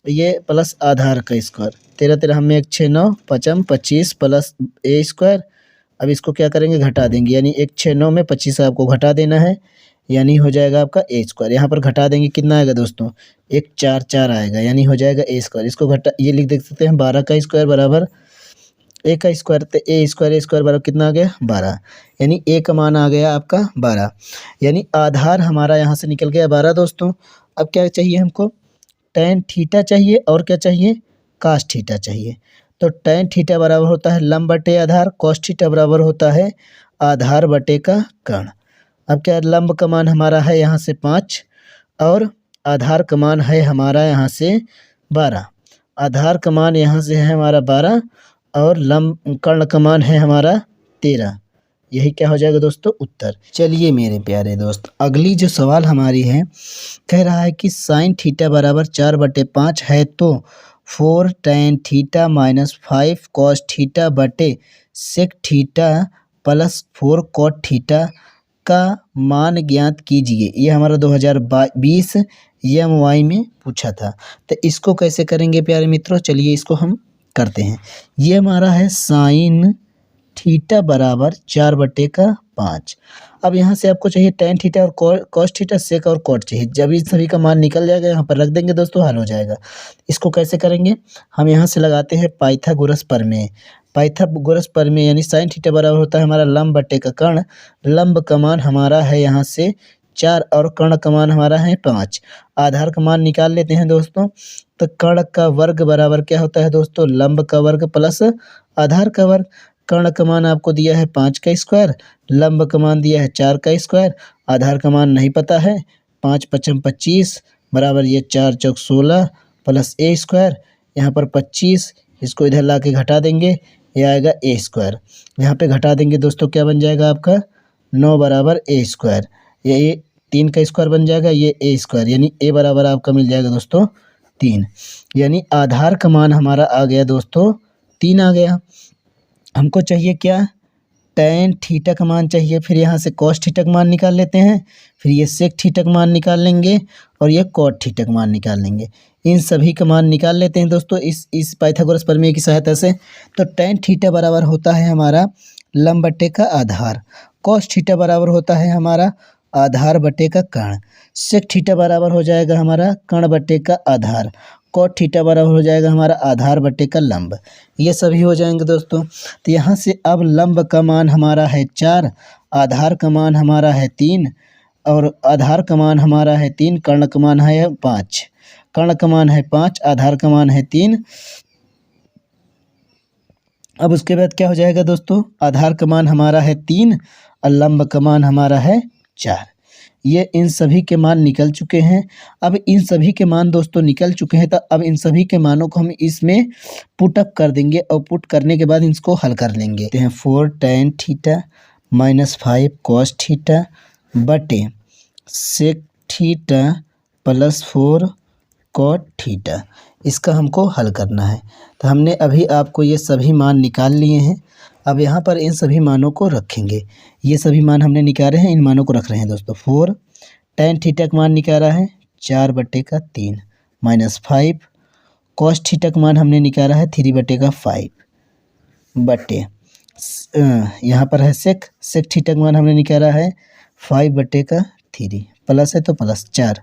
ये प्लस आधार का स्क्वायर। 13 13 हमें 1 6 9 5 25 प्लस ए स्क्वायर। अब इसको क्या करेंगे, घटा देंगे, यानी 1 6 9 में 25 आपको घटा देना है, यानी हो जाएगा आपका ए स्क्वायर। यहाँ पर घटा देंगे, कितना आएगा दोस्तों, 1 4 4 आएगा, यानी हो जाएगा ए स्क्वायर। इसको घटा, ये लिख देख सकते हैं 12 का स्क्वायर बराबर ए का स्क्वायर, तो ए स्क्वायर बराबर कितना आ गया 12, यानी ए का मान आ गया आपका 12, यानी आधार हमारा यहाँ से निकल गया 12 दोस्तों। अब क्या चाहिए हमको, tan थीटा चाहिए, और क्या चाहिए, cos थीटा चाहिए। तो tan थीटा बराबर होता है लंब बटे आधार, cos थीटा बराबर होता है आधार बटे का कर्ण। अब क्या, लंब का मान हमारा है यहाँ से 5, और आधार का मान है हमारा यहाँ से 12। आधार का मान यहाँ से है हमारा 12, और लंब कर्ण का मान है हमारा 13। यही क्या हो जाएगा दोस्तों, उत्तर। चलिए मेरे प्यारे दोस्त, अगली जो सवाल हमारी है, कह रहा है कि साइन थीटा बराबर 4/5 है, तो 4 tan theta minus 5 cos theta बटे sec theta plus 4 cot theta का मान ज्ञात कीजिए। ये हमारा 2020 EMY में पूछा था। तो इसको कैसे करेंगे प्यारे मित्रों, चलिए इसको हम करते हैं। ये हमारा है साइन थीटा बराबर 4/5। अब यहाँ से आपको चाहिए tan थीटा और cos थीटा, सेक और कॉट चाहिए। जब इन सभी का मान निकल जाएगा यहाँ पर रख देंगे दोस्तों, हल हो जाएगा। इसको कैसे करेंगे, हम यहाँ से लगाते हैं पाइथागोरस प्रमेय। पाइथागोरस प्रमेय यानी sin थीटा बराबर होता है हमारा लंब बटे का कर्ण। लंब का मान हमारा है यहाँ से 4 और कर्ण का मान हमारा है 5। आधार का मान निकाल लेते हैं दोस्तों। तो कर्ण का वर्ग बराबर क्या होता है दोस्तों, लंब का वर्ग प्लस आधार का वर्ग। कर्ण का मान आपको दिया है 5 का स्क्वायर, लंब का मान दिया है 4 का स्क्वायर, आधार का मान नहीं पता है। 5 पचम 25 बराबर ये 4 चौक 16 प्लस ए स्क्वायर, यहाँ पर 25, इसको इधर ला के घटा देंगे, ये आएगा ए स्क्वायर। यहाँ पे घटा देंगे दोस्तों, क्या बन जाएगा आपका 9 बराबर ए स्क्वायर। ये 3 का स्क्वायर बन जाएगा, ये ए स्क्वायर, यानी ए बराबर आपका मिल जाएगा दोस्तों 3। यानी आधार का मान हमारा आ गया दोस्तों 3 आ गया। हमको चाहिए क्या, tan थीटा का मान चाहिए। फिर यहाँ से cos थीटा का मान निकाल लेते हैं, फिर ये sec थीटा का मान निकाल लेंगे और ये cot थीटा का मान निकाल लेंगे। इन सभी का मान निकाल लेते हैं दोस्तों इस पाइथागोरस प्रमेय की सहायता से। तो tan थीटा बराबर होता है हमारा लंब बटे का आधार, cos थीटा बराबर होता है हमारा आधार बटे का कर्ण, sec थीटा बराबर हो जाएगा हमारा कर्ण बटे का आधार, cot थीटा बराबर हो जाएगा हमारा आधार बटे का लंब। ये सभी हो जाएंगे दोस्तों। तो यहाँ से अब लंब का मान हमारा है 4, आधार का मान हमारा है 3 और आधार का मान हमारा है 3, कर्ण का मान है 5। कर्ण का मान है 5, आधार का मान है 3। अब उसके बाद क्या हो जाएगा दोस्तों, आधार का मान हमारा है 3 और लंब का मान हमारा है 4। ये इन सभी के मान निकल चुके हैं। अब इन सभी के मान दोस्तों निकल चुके हैं, तो अब इन सभी के मानों को हम इसमें पुट अप कर देंगे और पुट करने के बाद इसको हल कर लेंगे। 4 tan theta minus 5 cos theta बटे sec theta plus 4 cot theta, इसका हमको हल करना है। तो हमने अभी आपको ये सभी मान निकाल लिए हैं। अब यहाँ पर इन सभी मानों को रखेंगे। ये सभी मान हमने निकाले हैं, इन मानों को रख रहे हैं दोस्तों। 4 tan थीटा का मान निकाला है 4/3 माइनस 5 cos थीटा का मान हमने निकाला है 3/5 बटे यहाँ पर है sec थीटा का मान हमने निकाला है 5/3 प्लस है तो प्लस 4।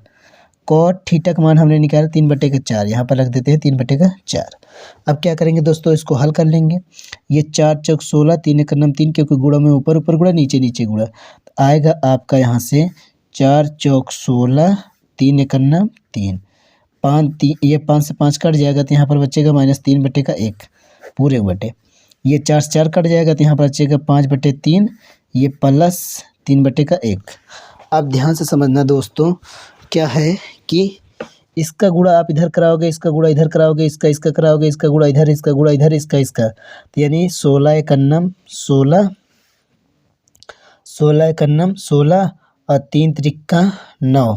cot थीटा का मान हमने निकाला 3/4, यहाँ पर रख देते हैं 3/4। अब क्या करेंगे दोस्तों, इसको हल कर लेंगे। ये 4 चौक 16, 3 एक 3, क्योंकि गुणा में ऊपर ऊपर गुणा नीचे नीचे गुणा, तो आएगा आपका यहाँ से 4 चौक 16, 3 एक 3, 5 3, ये 5 से 5 कट जाएगा तो यहाँ पर बचेगा -3/1 पूरे बटे, ये 4 से 4 कट जाएगा तो यहाँ पर बचेगा 5/3, ये प्लस 3/1। अब ध्यान से समझना दोस्तों, क्या है कि इसका गुणा आप इधर कराओगे, इसका गुणा इधर कराओगे, इसका कराओगे, इसका गुणा इधर, इसका गुणा इधर, इसका, तो यानी 16 एक 16, 16 एक 16 और 3 त्रिका 9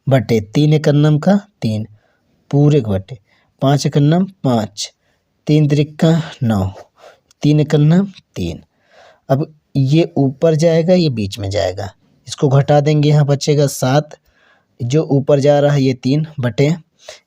बटे 3 एक 3 पूरे के बटे 5 एक 5, 3 त्रिका 9, 3 एक 3। अब ये ऊपर जाएगा, ये बीच में जाएगा, इसको घटा देंगे, यहाँ बचेगा 7, जो ऊपर जा रहा है ये 3 बटे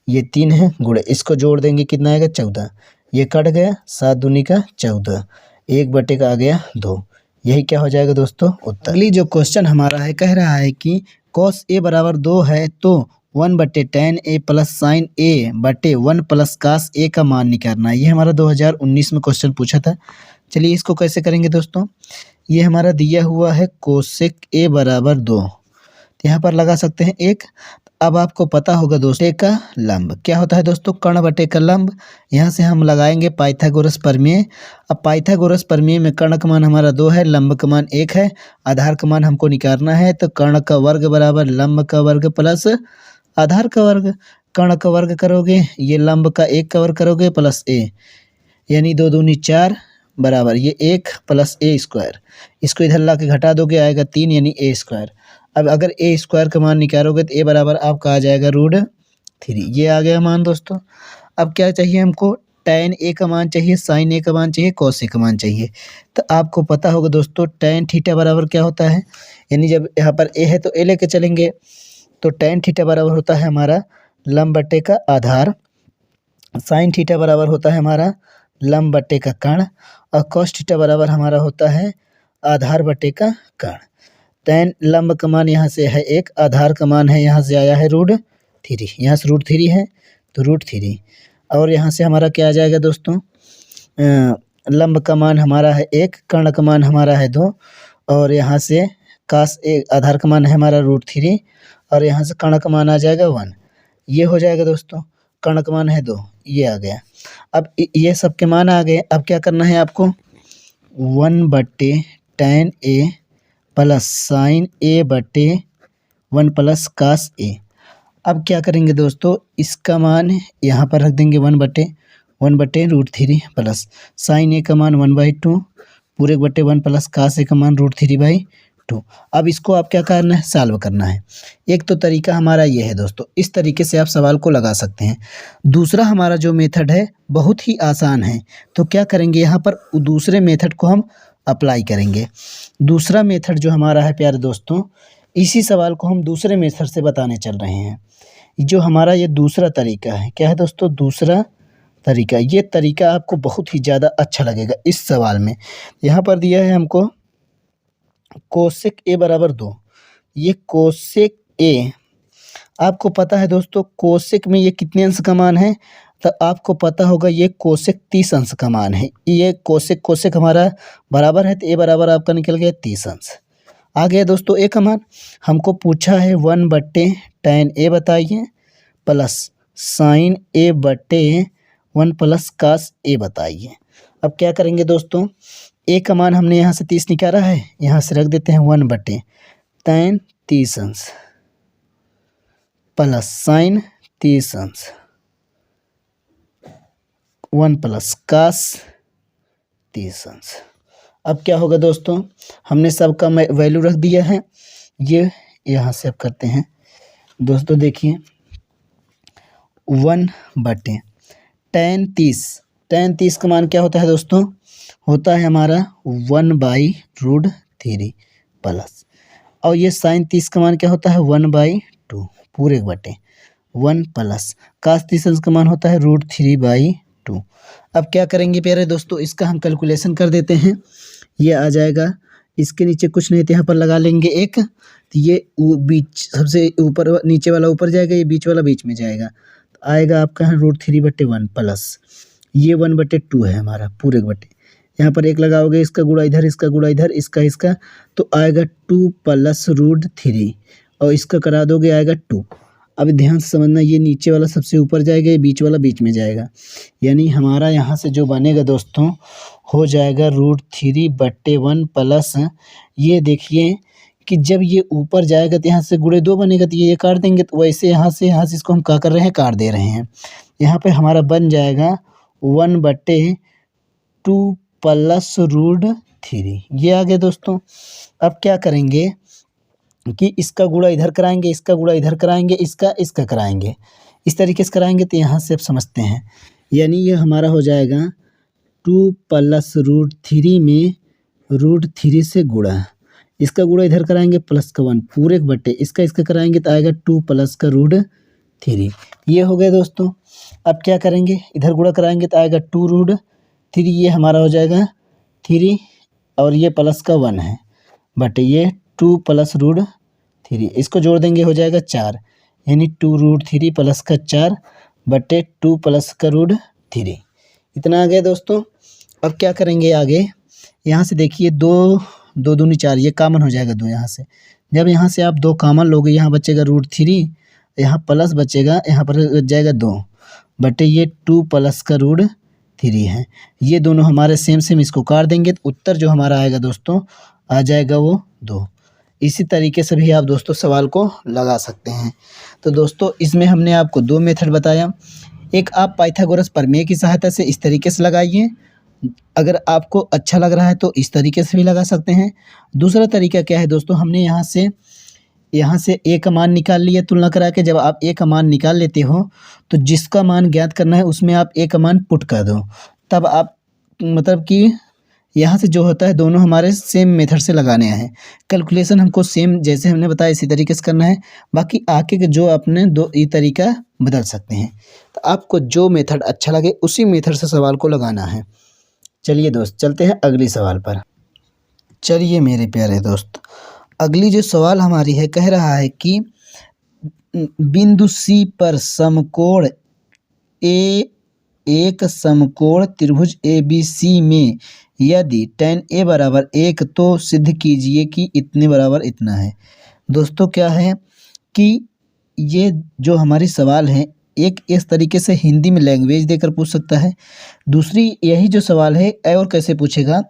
ये 3 है गुणे, इसको जोड़ देंगे कितना आएगा 14, ये कट गया 7 दूनी का 14, 1/का आ गया 2। यही क्या हो जाएगा दोस्तों उत्तर। अगली जो क्वेश्चन हमारा है, कह रहा है कि cos a बराबर 2 है तो 1/tan a plus sin a बटे 1 प्लस cos a का मान निकालना है। ये हमारा 2019 में क्वेश्चन पूछा था। चलिए इसको कैसे करेंगे दोस्तों, ये हमारा दिया हुआ है cosec a बराबर 2, यहाँ पर लगा सकते हैं 1। अब आपको पता होगा दोस्तों का लंब क्या होता है दोस्तों, कर्ण बटे का लंब। यहाँ से हम लगाएंगे पाइथागोरस प्रमेय। अब पाइथागोरस प्रमेय में कर्ण का मान हमारा 2 है, लंब का मान 1 है, आधार का मान हमको निकालना है। तो कर्ण का वर्ग बराबर लंब का वर्ग प्लस आधार का वर्ग। कर्ण का वर्ग करोगे, ये लंब का 1 का वर्ग करोगे प्लस a, यानी 2 दूनी 4 बराबर ये 1 प्लस a स्क्वायर, इसको इधर ला के घटा दोगे आएगा 3 यानी a स्क्वायर। अब अगर a स्क्वायर का मान निकालोगे तो a बराबर आपका आ जाएगा √3। ये आ गया मान दोस्तों। अब क्या चाहिए हमको, tan a का मान चाहिए, sin a का मान चाहिए, cos a का मान चाहिए। तो आपको पता होगा दोस्तों tan थीटा बराबर क्या होता है, यानी जब यहाँ पर a है तो a लेके चलेंगे, तो tan थीटा बराबर होता है हमारा लंब बटे का आधार, sin थीटा बराबर होता है हमारा लंब बटे का कर्ण, और cos थीटा बराबर हमारा होता है आधार बटे का कर्ण। tan लंब का मान यहाँ से है 1, आधार का मान है यहाँ से आया है √3, यहाँ से √3 है तो √3, और यहाँ से हमारा क्या आ जाएगा दोस्तों, लंब का मान हमारा है 1, कर्ण का मान हमारा है 2, और यहाँ से cos आधार का मान है हमारा √3, और यहाँ से कर्ण का मान आ जाएगा 1। ये हो जाएगा दोस्तों, कर्ण का मान है 2, ये आ गया। अब ये सब के मान आ गए। अब क्या करना है आपको, 1/tan A plus sin A बटे 1 प्लस cos A। अब क्या करेंगे दोस्तों, इसका मान यहाँ पर रख देंगे 1/√3 प्लस sin A का मान 1/2 पूरे बटे 1 प्लस cos A का मान √3/2। अब इसको आप क्या करना है, सॉल्व करना है। एक तो तरीका हमारा ये है दोस्तों, इस तरीके से आप सवाल को लगा सकते हैं। दूसरा हमारा जो मेथड है बहुत ही आसान है, तो क्या करेंगे, यहाँ पर दूसरे मेथड को हम अप्लाई करेंगे। दूसरा मेथड जो हमारा है प्यारे दोस्तों, इसी सवाल को हम दूसरे मेथड से बताने चल रहे हैं। जो हमारा ये दूसरा तरीका है, क्या है दोस्तों, दूसरा तरीका। ये तरीका आपको बहुत ही ज़्यादा अच्छा लगेगा। इस सवाल में यहाँ पर दिया है हमको कोसेक A बराबर 2। ये कोसेक A, आपको पता है दोस्तों कोसेक में ये कितने अंश का मान है, तो आपको पता होगा ये कोसेक 30 अंश का मान है। ये कोसेक हमारा बराबर है, तो A बराबर आपका निकल गया 30 अंश। आ गया दोस्तों A का मान। हमको पूछा है 1/tan A बताइए प्लस sin A बटे 1 प्लस cos A बताइए। अब क्या करेंगे दोस्तों, A का मान हमने यहाँ से 30 निकाला है, यहाँ से रख देते हैं 1/tan 30 अंश प्लस sin 30 अंश 1 प्लस cos 30 अंश। अब क्या होगा दोस्तों, हमने सबका वैल्यू रख दिया है। ये यहाँ से अब करते हैं दोस्तों, देखिए 1/tan 30 का मान क्या होता है दोस्तों, होता है हमारा 1/√3 प्लस, और ये sin 30 का मान क्या होता है 1/2 पूरे बटे 1 प्लस cos 30 अंश का मान होता है √3/2। अब क्या करेंगे प्यारे दोस्तों, इसका हम कैलकुलेशन कर देते हैं। ये आ जाएगा, इसके नीचे कुछ नहीं तो यहाँ पर लगा लेंगे 1, तो ये बीच सबसे ऊपर नीचे वाला ऊपर जाएगा, ये बीच वाला बीच में जाएगा, तो आएगा आपका यहाँ √3/1 प्लस ये 1/2 है हमारा पूरे बटे, यहाँ पर 1 लगाओगे, इसका गुणा इधर, इसका गुणा इधर, इसका, तो आएगा 2 प्लस √3, और इसका करा दोगे आएगा 2। अब ध्यान से समझना, ये नीचे वाला सबसे ऊपर जाएगा, ये बीच वाला बीच में जाएगा, यानी हमारा यहाँ से जो बनेगा दोस्तों हो जाएगा √3/1 प्लस, ये देखिए कि जब ये ऊपर जाएगा तो यहाँ से गुणे 2 बनेगा, तो ये काट देंगे, तो वैसे यहाँ से इसको हम क्या कर रहे हैं, काट दे रहे हैं। यहाँ पे हमारा बन जाएगा 1/2 प्लस √3, ये आ गया दोस्तों। अब क्या करेंगे कि इसका गुणा इधर कराएंगे, इसका गुणा इधर कराएंगे, इसका कराएंगे, इस तरीके से कराएंगे, तो यहाँ से अब समझते हैं, यानी ये हमारा हो जाएगा 2 प्लस √3 में √3 से गुणा, इसका गुणा इधर कराएंगे प्लस का 1 पूरे बटे, इसका कराएंगे तो आएगा 2 प्लस का √3। ये हो गया दोस्तों। अब क्या करेंगे, इधर गुणा कराएंगे तो आएगा 2√3, ये हमारा हो जाएगा 3, और ये प्लस का 1 है बटे ये 2 प्लस √3, इसको जोड़ देंगे हो जाएगा 4, यानी 2√3 प्लस का 4 बटे 2 प्लस का √3, इतना आ गया दोस्तों। अब क्या करेंगे आगे, यहाँ से देखिए 2 दूनी 4, ये कॉमन हो जाएगा 2 यहाँ से। जब यहाँ से आप 2 कॉमन लोगे, यहाँ बचेगा √3, यहाँ प्लस बचेगा, यहाँ पर बच जाएगा 2 बटे ये 2 प्लस का √3 है। ये दोनों हमारे सेम, इसको काट देंगे, तो उत्तर जो हमारा आएगा दोस्तों आ जाएगा वो 2। इसी तरीके से भी आप दोस्तों सवाल को लगा सकते हैं। तो दोस्तों इसमें हमने आपको 2 मेथड बताया। एक आप पाइथागोरस प्रमेय की सहायता से इस तरीके से लगाइए, अगर आपको अच्छा लग रहा है तो इस तरीके से भी लगा सकते हैं। दूसरा तरीका क्या है दोस्तों, हमने यहाँ से A का मान निकाल लिया तुलना करा के। जब आप A का मान निकाल लेते हो तो जिसका मान ज्ञात करना है उसमें आप A का मान पुट कर दो, तब आप मतलब कि यहाँ से जो होता है दोनों हमारे सेम मेथड से लगाने हैं। कैलकुलेशन हमको सेम जैसे हमने बताया इसी तरीके से करना है, बाकी आगे के जो अपने ये तरीका बदल सकते हैं। तो आपको जो मेथड अच्छा लगे उसी मेथड से सवाल को लगाना है। चलिए दोस्त चलते हैं अगली सवाल पर। चलिए मेरे प्यारे दोस्त, अगली जो सवाल हमारी है कह रहा है कि बिंदु सी पर समकोण ए एक समकोण त्रिभुज ABC में यदि tan A बराबर 1 तो सिद्ध कीजिए कि इतने बराबर इतना है। दोस्तों क्या है कि ये जो हमारी सवाल है एक इस तरीके से हिंदी में लैंग्वेज देकर पूछ सकता है। दूसरी यही जो सवाल है और कैसे पूछेगा,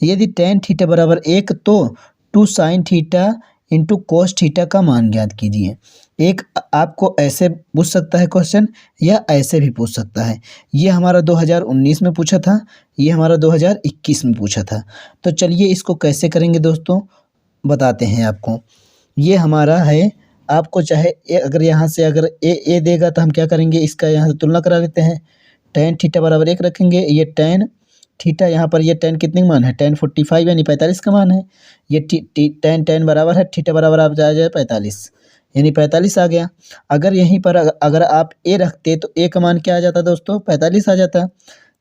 यदि tan थीटा बराबर 1 तो 2 sin theta into cos theta का मान ज्ञात कीजिए। एक आपको ऐसे पूछ सकता है क्वेश्चन या ऐसे भी पूछ सकता है। ये हमारा 2019 में पूछा था, ये हमारा 2021 में पूछा था। तो चलिए इसको कैसे करेंगे दोस्तों बताते हैं आपको। ये हमारा है, आपको चाहे अगर यहाँ से अगर ए देगा तो हम क्या करेंगे, इसका यहाँ से तुलना करा लेते हैं। tan थीटा बराबर 1 रखेंगे, ये tan थीटा यहाँ पर ये tan कितने का मान है, tan 45 यानी 45 का मान है। ये tan बराबर है थीटा बराबर आप जाए 45 यानी 45 आ गया। अगर यहीं पर अगर आप ए रखते तो ए का मान क्या आ जाता दोस्तों, 45 आ जाता।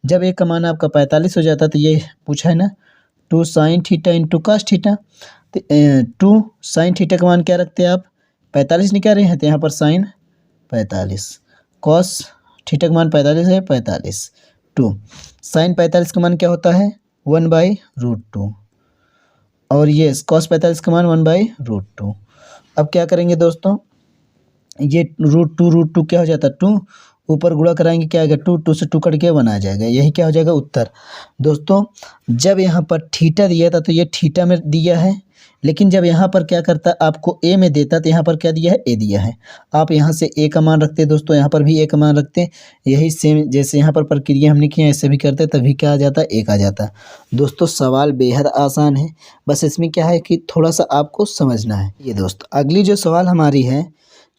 जब ए का मान आपका 45 हो जाता तो ये पूछा है ना 2 sin theta into cos theta, तो 2 sin थीटा का मान क्या रखते हैं आप 45 निकाल रहे हैं तो यहाँ पर sin 45, cos थीटा का मान 45 है 45, 2 sin 45 का मान क्या होता है 1/√2 और ये cos 45 का मान 1/√2। अब क्या करेंगे दोस्तों, ये √2 क्या हो जाता है 2, ऊपर गुणा कराएंगे क्या आएगा 2 से 2 कट के 1 आ जाएगा, यही क्या हो जाएगा उत्तर। दोस्तों जब यहाँ पर थीटा दिया था तो ये थीटा में दिया है, लेकिन जब यहाँ पर क्या करता आपको ए में देता तो यहाँ पर क्या दिया है ए दिया है। आप यहाँ से ए का मान रखते दोस्तों, यहाँ पर भी ए का मान रखते, यही सेम जैसे यहाँ पर प्रक्रिया हमने की ऐसे भी करते तभी क्या आ जाता एक आ जाता। दोस्तों सवाल बेहद आसान है, बस इसमें क्या है कि थोड़ा सा आपको समझना है। ये दोस्त अगली जो सवाल हमारी है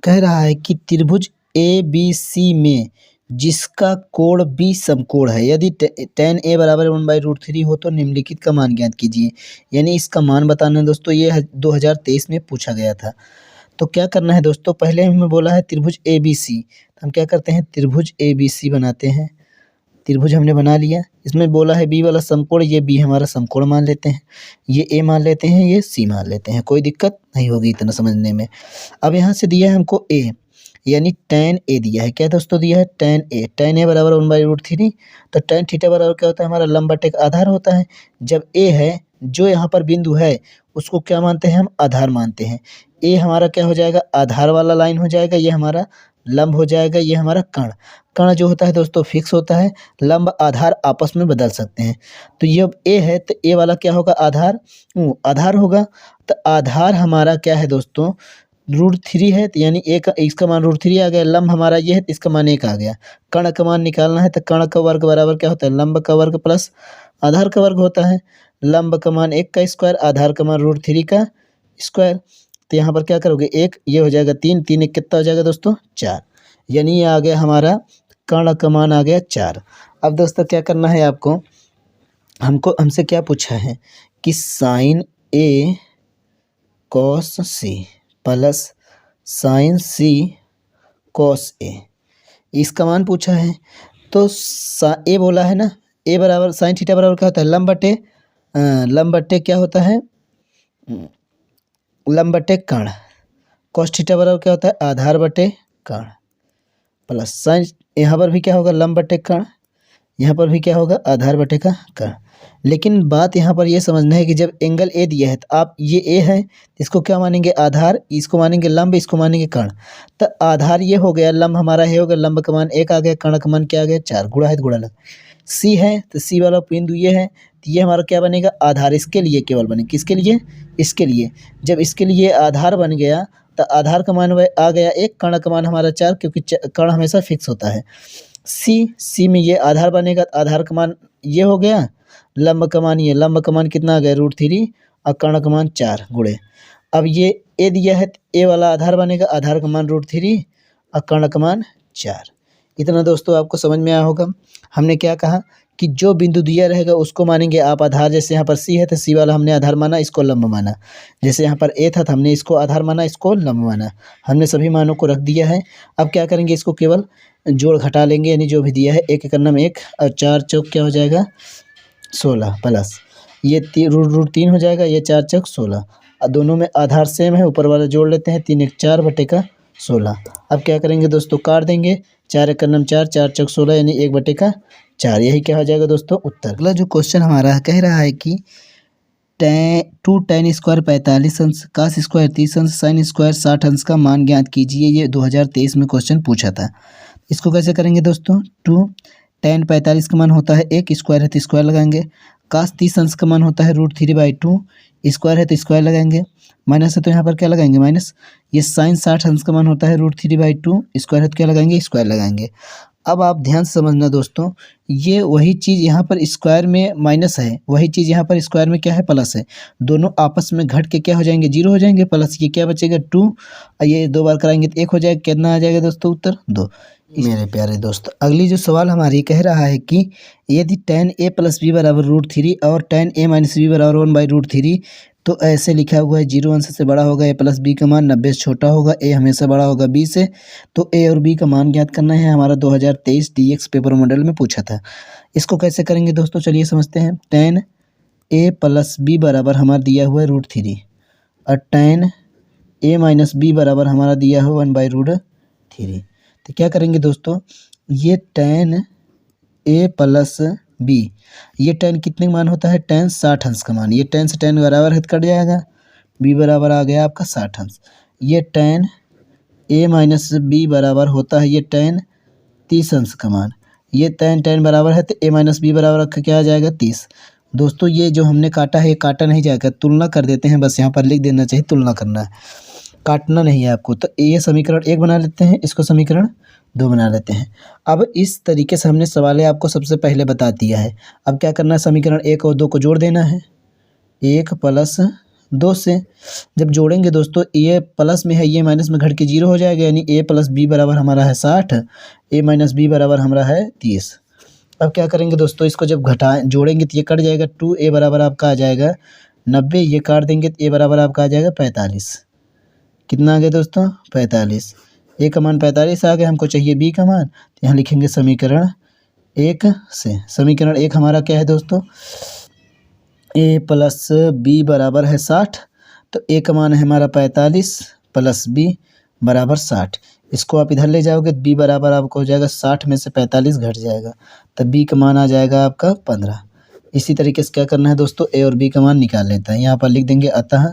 कह रहा है कि त्रिभुज ABC में जिसका कोण B समकोण है, यदि tan A बराबर 1/√3 हो तो निम्नलिखित का मान ज्ञात कीजिए। यानी इसका मान बताना है दोस्तों, ये 2023 में पूछा गया था। तो क्या करना है दोस्तों, पहले हमें बोला है त्रिभुज ABC, तो हम क्या करते हैं त्रिभुज ABC बनाते हैं। त्रिभुज हमने बना लिया, इसमें बोला है B वाला समकोण, ये B हमारा समकोण मान लेते हैं, ये A मान लेते हैं, ये C मान लेते हैं, कोई दिक्कत नहीं होगी इतना समझने में। अब यहाँ से दिया है हमको A यानी tan A दिया है, क्या दोस्तों दिया है tan A बराबर 1/√3, तो tan थीटा बराबर क्या होता है हमारा लंब बटे आधार होता है। जब A है जो यहाँ पर बिंदु है उसको क्या मानते हैं हम आधार मानते हैं। A हमारा क्या हो जाएगा आधार वाला लाइन हो जाएगा, ये हमारा लंब हो जाएगा, ये हमारा कर्ण। कर्ण जो होता है दोस्तों फिक्स होता है, लंब आधार आपस में बदल सकते हैं। तो ये A है तो A वाला क्या होगा आधार आधार होगा, तो आधार हमारा क्या है दोस्तों √3 है, तो यानी एक इसका मान √3 आ गया। लंब हमारा ये है तो इसका मान 1 आ गया। कर्ण का मान निकालना है तो कर्ण का वर्ग बराबर क्या होता है लंब का वर्ग प्लस आधार का वर्ग होता है। लंब का मान 1 का स्क्वायर, आधार का मान √3 का स्क्वायर, तो यहाँ पर क्या करोगे 1, ये हो जाएगा 3, 3 1 कितना हो जाएगा दोस्तों 4, यानी ये आ गया हमारा कर्ण का मान आ गया 4। अब दोस्तों क्या करना है आपको, हमसे क्या पूछा है कि sin A cos C plus sin C cos A इसका मान पूछा है। तो A बोला है ना, A बराबर sin थीटा बराबर क्या होता है लंब बटे क्या होता है लंब बटे कर्ण, cos थीटा बराबर क्या होता है आधार बटे कर्ण, प्लस साइन यहाँ पर भी क्या होगा लंब बटे कर्ण, यहाँ पर भी क्या होगा आधार बटे का कर्ण। लेकिन बात यहाँ पर ये समझना है कि जब एंगल ए दिया है तो आप ये ए है इसको क्या मानेंगे आधार, इसको मानेंगे लंब, इसको मानेंगे कर्ण। तो आधार ये हो गया, लंब हमारा ये हो गया, लंब का मान 1 आ गया, कर्ण का मान क्या आ गया 4, गुणा है तो गुणा लग। सी है तो सी वाला बिंदु ये है तो ये हमारा क्या बनेगा आधार, इसके लिए केवल बने, किसके लिए इसके लिए। जब इसके लिए आधार बन गया तो आधार का मान आ गया 1, कर्ण का मान हमारा 4, क्योंकि कर्ण हमेशा फिक्स होता है। सी में ये आधार बनेगा, आधार का मान ये हो गया, लंब का मान ये, लंब का मान कितना आ गया √3 और कर्ण का मान 4 गुणे। अब ये ए दिया है तो ए वाला आधार बनेगा, आधार का मान √3 और कर्ण का मान 4। इतना दोस्तों आपको समझ में आया होगा। हमने क्या कहा कि जो बिंदु दिया रहेगा उसको मानेंगे आप आधार, जैसे यहाँ पर सी है तो सी वाला हमने आधार माना, इसको लंब माना। जैसे यहाँ पर ए था तो हमने इसको आधार माना, इसको लंब माना। हमने सभी मानों को रख दिया है। अब क्या करेंगे, इसको केवल जोड़ घटा लेंगे, यानी जो भी दिया है 1 एकन्नम 1 और 4 चौक क्या हो जाएगा 16 प्लस ये रूट 3 हो जाएगा, ये 4 चौक 16। दोनों में आधार सेम है, ऊपर वाला जोड़ लेते हैं, 3 एक 4 बटे का 16। अब क्या करेंगे दोस्तों, काट देंगे, 4 एक 4, 4 चौक 16 यानी 1 बटे का 4। यही क्या हो जाएगा दोस्तों उत्तर। अगला जो क्वेश्चन हमारा कह रहा है कि tan स्क्वायर 45 अंश, cos स्क्वायर 30 अंश, sin स्क्वायर 60 अंश का मान ज्ञात कीजिए। ये 2023 में क्वेश्चन पूछा था। इसको कैसे करेंगे दोस्तों, tan 45 का मान होता है 1, स्क्वायर है तो स्क्वायर लगाएंगे। cos 30 अंश का मान होता है √3/2, स्क्वायर है तो स्क्वायर लगाएंगे। माइनस है तो यहाँ पर क्या लगाएंगे, माइनस। ये sin 60 अंश का मान होता है √3/2, स्क्वायर है तो क्या लगाएंगे, स्क्वायर लगाएंगे। अब आप ध्यान से समझना दोस्तों, ये वही चीज़ यहाँ पर स्क्वायर में माइनस है, वही चीज़ यहाँ पर स्क्वायर में क्या है, प्लस है। दोनों आपस में घट के क्या हो जाएंगे, 0 हो जाएंगे। प्लस ये क्या बचेगा 2, ये 2 बार कराएंगे तो 1 हो जाएगा। कितना आ जाएगा दोस्तों उत्तर 2। मेरे प्यारे दोस्त, अगली जो सवाल हमारी कह रहा है कि यदि tan a + b बराबर √3 और tan a - b बराबर 1/√3, तो ऐसे लिखा हुआ है 0 अंश से बड़ा होगा a + b का मान 90 से छोटा होगा, a हमेशा बड़ा होगा b से। तो a और b का मान ज्ञात करना है, हमारा 2023 DX पेपर मॉडल में पूछा था। इसको कैसे करेंगे दोस्तों, चलिए समझते हैं। tan a + b बराबर हमारा दिया हुआ है √3 और tan a - b बराबर हमारा दिया हुआ 1/√3। तो क्या करेंगे दोस्तों, ये tan a + b, ये tan कितने का मान होता है, tan 60 अंश का मान। ये tan से tan बराबर है तो कट जाएगा, b बराबर आ गया आपका 60 अंश। ये tan a - b बराबर होता है ये tan 30 अंश का मान। ये tan बराबर है तो a - b बराबर रख के क्या आ जाएगा 30। दोस्तों ये जो हमने काटा है ये काटा नहीं जाएगा, तुलना कर देते हैं, बस यहाँ पर लिख देना चाहिए तुलना करना है, काटना नहीं है आपको। तो ये समीकरण 1 बना लेते हैं, इसको समीकरण 2 बना लेते हैं। अब इस तरीके से हमने सवाल आपको सबसे पहले बता दिया है। अब क्या करना है, समीकरण 1 और 2 को जोड़ देना है, 1 + 2 से। जब जोड़ेंगे दोस्तों, ये प्लस में है, ये माइनस में घट के 0 हो जाएगा, यानी a + b बराबर हमारा है 60, a - b बराबर हमारा है 30। अब क्या करेंगे दोस्तों, इसको जब जोड़ेंगे तो ये कट जाएगा, 2a बराबर आपका आ जाएगा 90, ये काट देंगे तो a बराबर आपका आ जाएगा 45। कितना आ गया दोस्तों, 45। a का मान 45 आ गया, हमको चाहिए b का मान, तो यहाँ लिखेंगे समीकरण 1 से। समीकरण 1 हमारा क्या है दोस्तों, a + b बराबर है 60, तो a का मान है हमारा 45 + b बराबर 60। इसको आप इधर ले जाओगे तो b बराबर आपको हो जाएगा 60 में से 45 घट जाएगा, तो b का मान आ जाएगा आपका 15। इसी तरीके से क्या करना है दोस्तों, a और b का मान निकाल लेते हैं। यहाँ पर लिख देंगे, अतः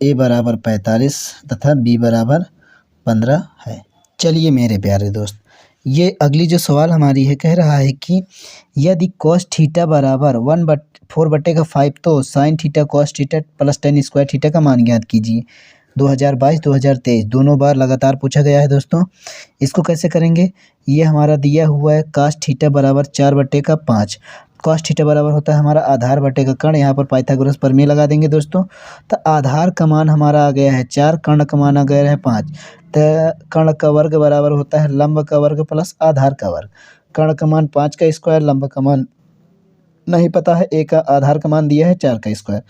a बराबर 45 तथा b बराबर 15 है। चलिए मेरे प्यारे दोस्त, ये अगली जो सवाल हमारी है कह रहा है कि यदि cos थीटा बराबर 4/5 तो sin theta cos theta + tan square theta का मान ज्ञात कीजिए। 2022-2023 दोनों बार लगातार पूछा गया है दोस्तों। इसको कैसे करेंगे, ये हमारा दिया हुआ है cos थीटा बराबर 4/5। cos थीटा बराबर होता है हमारा आधार बटे का कर्ण, यहाँ पर पाइथागोरस प्रमेय लगा देंगे दोस्तों। तो आधार का मान हमारा आ गया है 4, कर्ण का मान आ गया है 5। तो कर्ण का वर्ग बराबर होता है लंब का वर्ग प्लस आधार का वर्ग। कर्ण का मान 5 का स्क्वायर, लंब का मान नहीं पता है, एक आधार का मान दिया है 4 का स्क्वायर।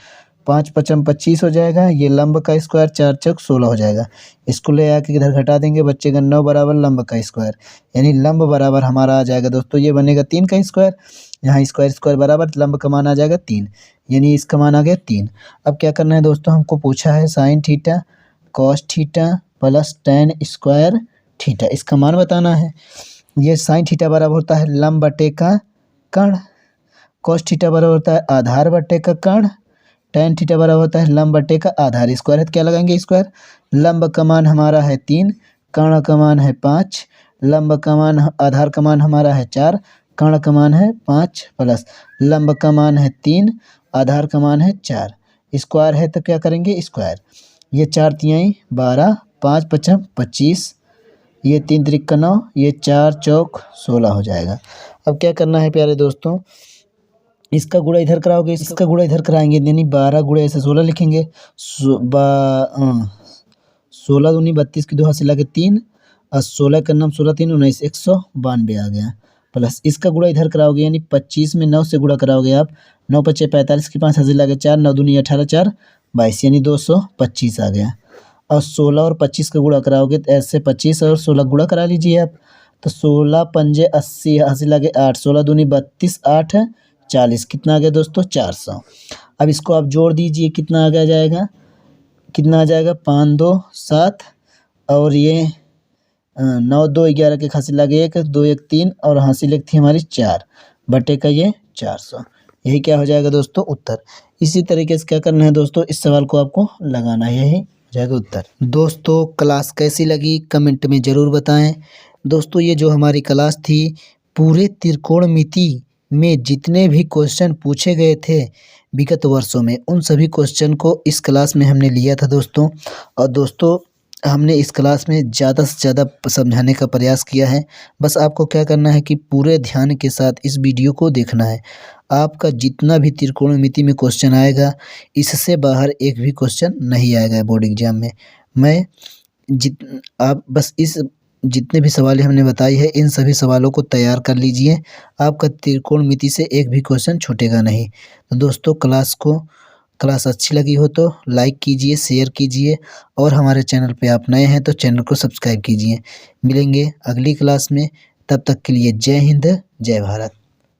5 × 5 = 25 हो जाएगा, ये लंब का स्क्वायर 4 चौक 16 हो जाएगा। इसको ले आके इधर घटा देंगे, बचेगा 9 बराबर लंब का स्क्वायर, यानी लंब बराबर हमारा आ जाएगा दोस्तों, ये बनेगा 3 का स्क्वायर। यहाँ स्क्वायर बराबर लंब का मान आ जाएगा 3, यानी इसका मान आ गया 3। अब क्या करना है दोस्तों, हमको पूछा है sin theta cos theta + tan square theta, इसका मान बताना है। ये sin थीटा बराबर होता है लंब बटे का कर्ण, cos थीटा बराबर होता है आधार बटे का कर्ण, tan थीटा बराबर होता है लंब बटे का आधार। स्क्वायर है तो क्या लगाएंगे, स्क्वायर। लंब का मान हमारा है 3, कर्ण का मान है 5, लंब का मान आधार का मान हमारा है 4, कर्ण का मान है 5 प्लस लंब का मान है 3, आधार का मान है 4। स्क्वायर है तो क्या करेंगे, स्क्वायर। ये 4 तिहाई 12, 5 × 5 = 25, ये 3 × 3 = 9, ये 4 चौक 16 हो जाएगा। अब क्या करना है प्यारे दोस्तों, इसका गुणा इधर कराओगे, इसका गुणा इधर कराएंगे, यानी 12 गुणा ऐसे 16 लिखेंगे। 16 दूनी 32 की 2 हाथ से लगे 3 और 16 का नाम 16 3 19 192 आ गया, प्लस इसका गुणा इधर कराओगे, यानी 25 में 9 से गुणा कराओगे आप, 9 × 5 = 45 की 5 हाथ से लगे 4, 9 दूनी 18 4 22, यानी 225 आ गया। और 16 और 25 का गुणा कराओगे तो ऐसे 25 और 16 गुणा करा लीजिए आप, तो 16 × 5 = 80, हाथ से लगे 8, 16 दूनी 32 8 40 कितना आ गया दोस्तों 400। अब इसको आप जोड़ दीजिए कितना आ जाएगा, कितना आ जाएगा 5 2 7 और ये 9 2 11 के हासिल लगे 1 2 1 3 और हासिल एक थी हमारी 4 बटे का ये 400। यही क्या हो जाएगा दोस्तों उत्तर। इसी तरीके से क्या करना है दोस्तों, इस सवाल को आपको लगाना है, यही हो जाएगा उत्तर। दोस्तों क्लास कैसी लगी कमेंट में ज़रूर बताएं। दोस्तों ये जो हमारी क्लास थी पूरे त्रिकोणमिति में जितने भी क्वेश्चन पूछे गए थे विगत वर्षों में उन सभी क्वेश्चन को इस क्लास में हमने लिया था दोस्तों। और दोस्तों हमने इस क्लास में ज़्यादा से ज़्यादा समझाने का प्रयास किया है। बस आपको क्या करना है कि पूरे ध्यान के साथ इस वीडियो को देखना है। आपका जितना भी त्रिकोणमिति में क्वेश्चन आएगा इससे बाहर एक भी क्वेश्चन नहीं आएगा बोर्ड एग्जाम में। आप बस इस जितने भी सवाल हमने बताई है इन सभी सवालों को तैयार कर लीजिए, आपका त्रिकोणमिति से एक भी क्वेश्चन छूटेगा नहीं। तो दोस्तों क्लास अच्छी लगी हो तो लाइक कीजिए, शेयर कीजिए और हमारे चैनल पे आप नए हैं तो चैनल को सब्सक्राइब कीजिए। मिलेंगे अगली क्लास में, तब तक के लिए जय हिंद जय भारत।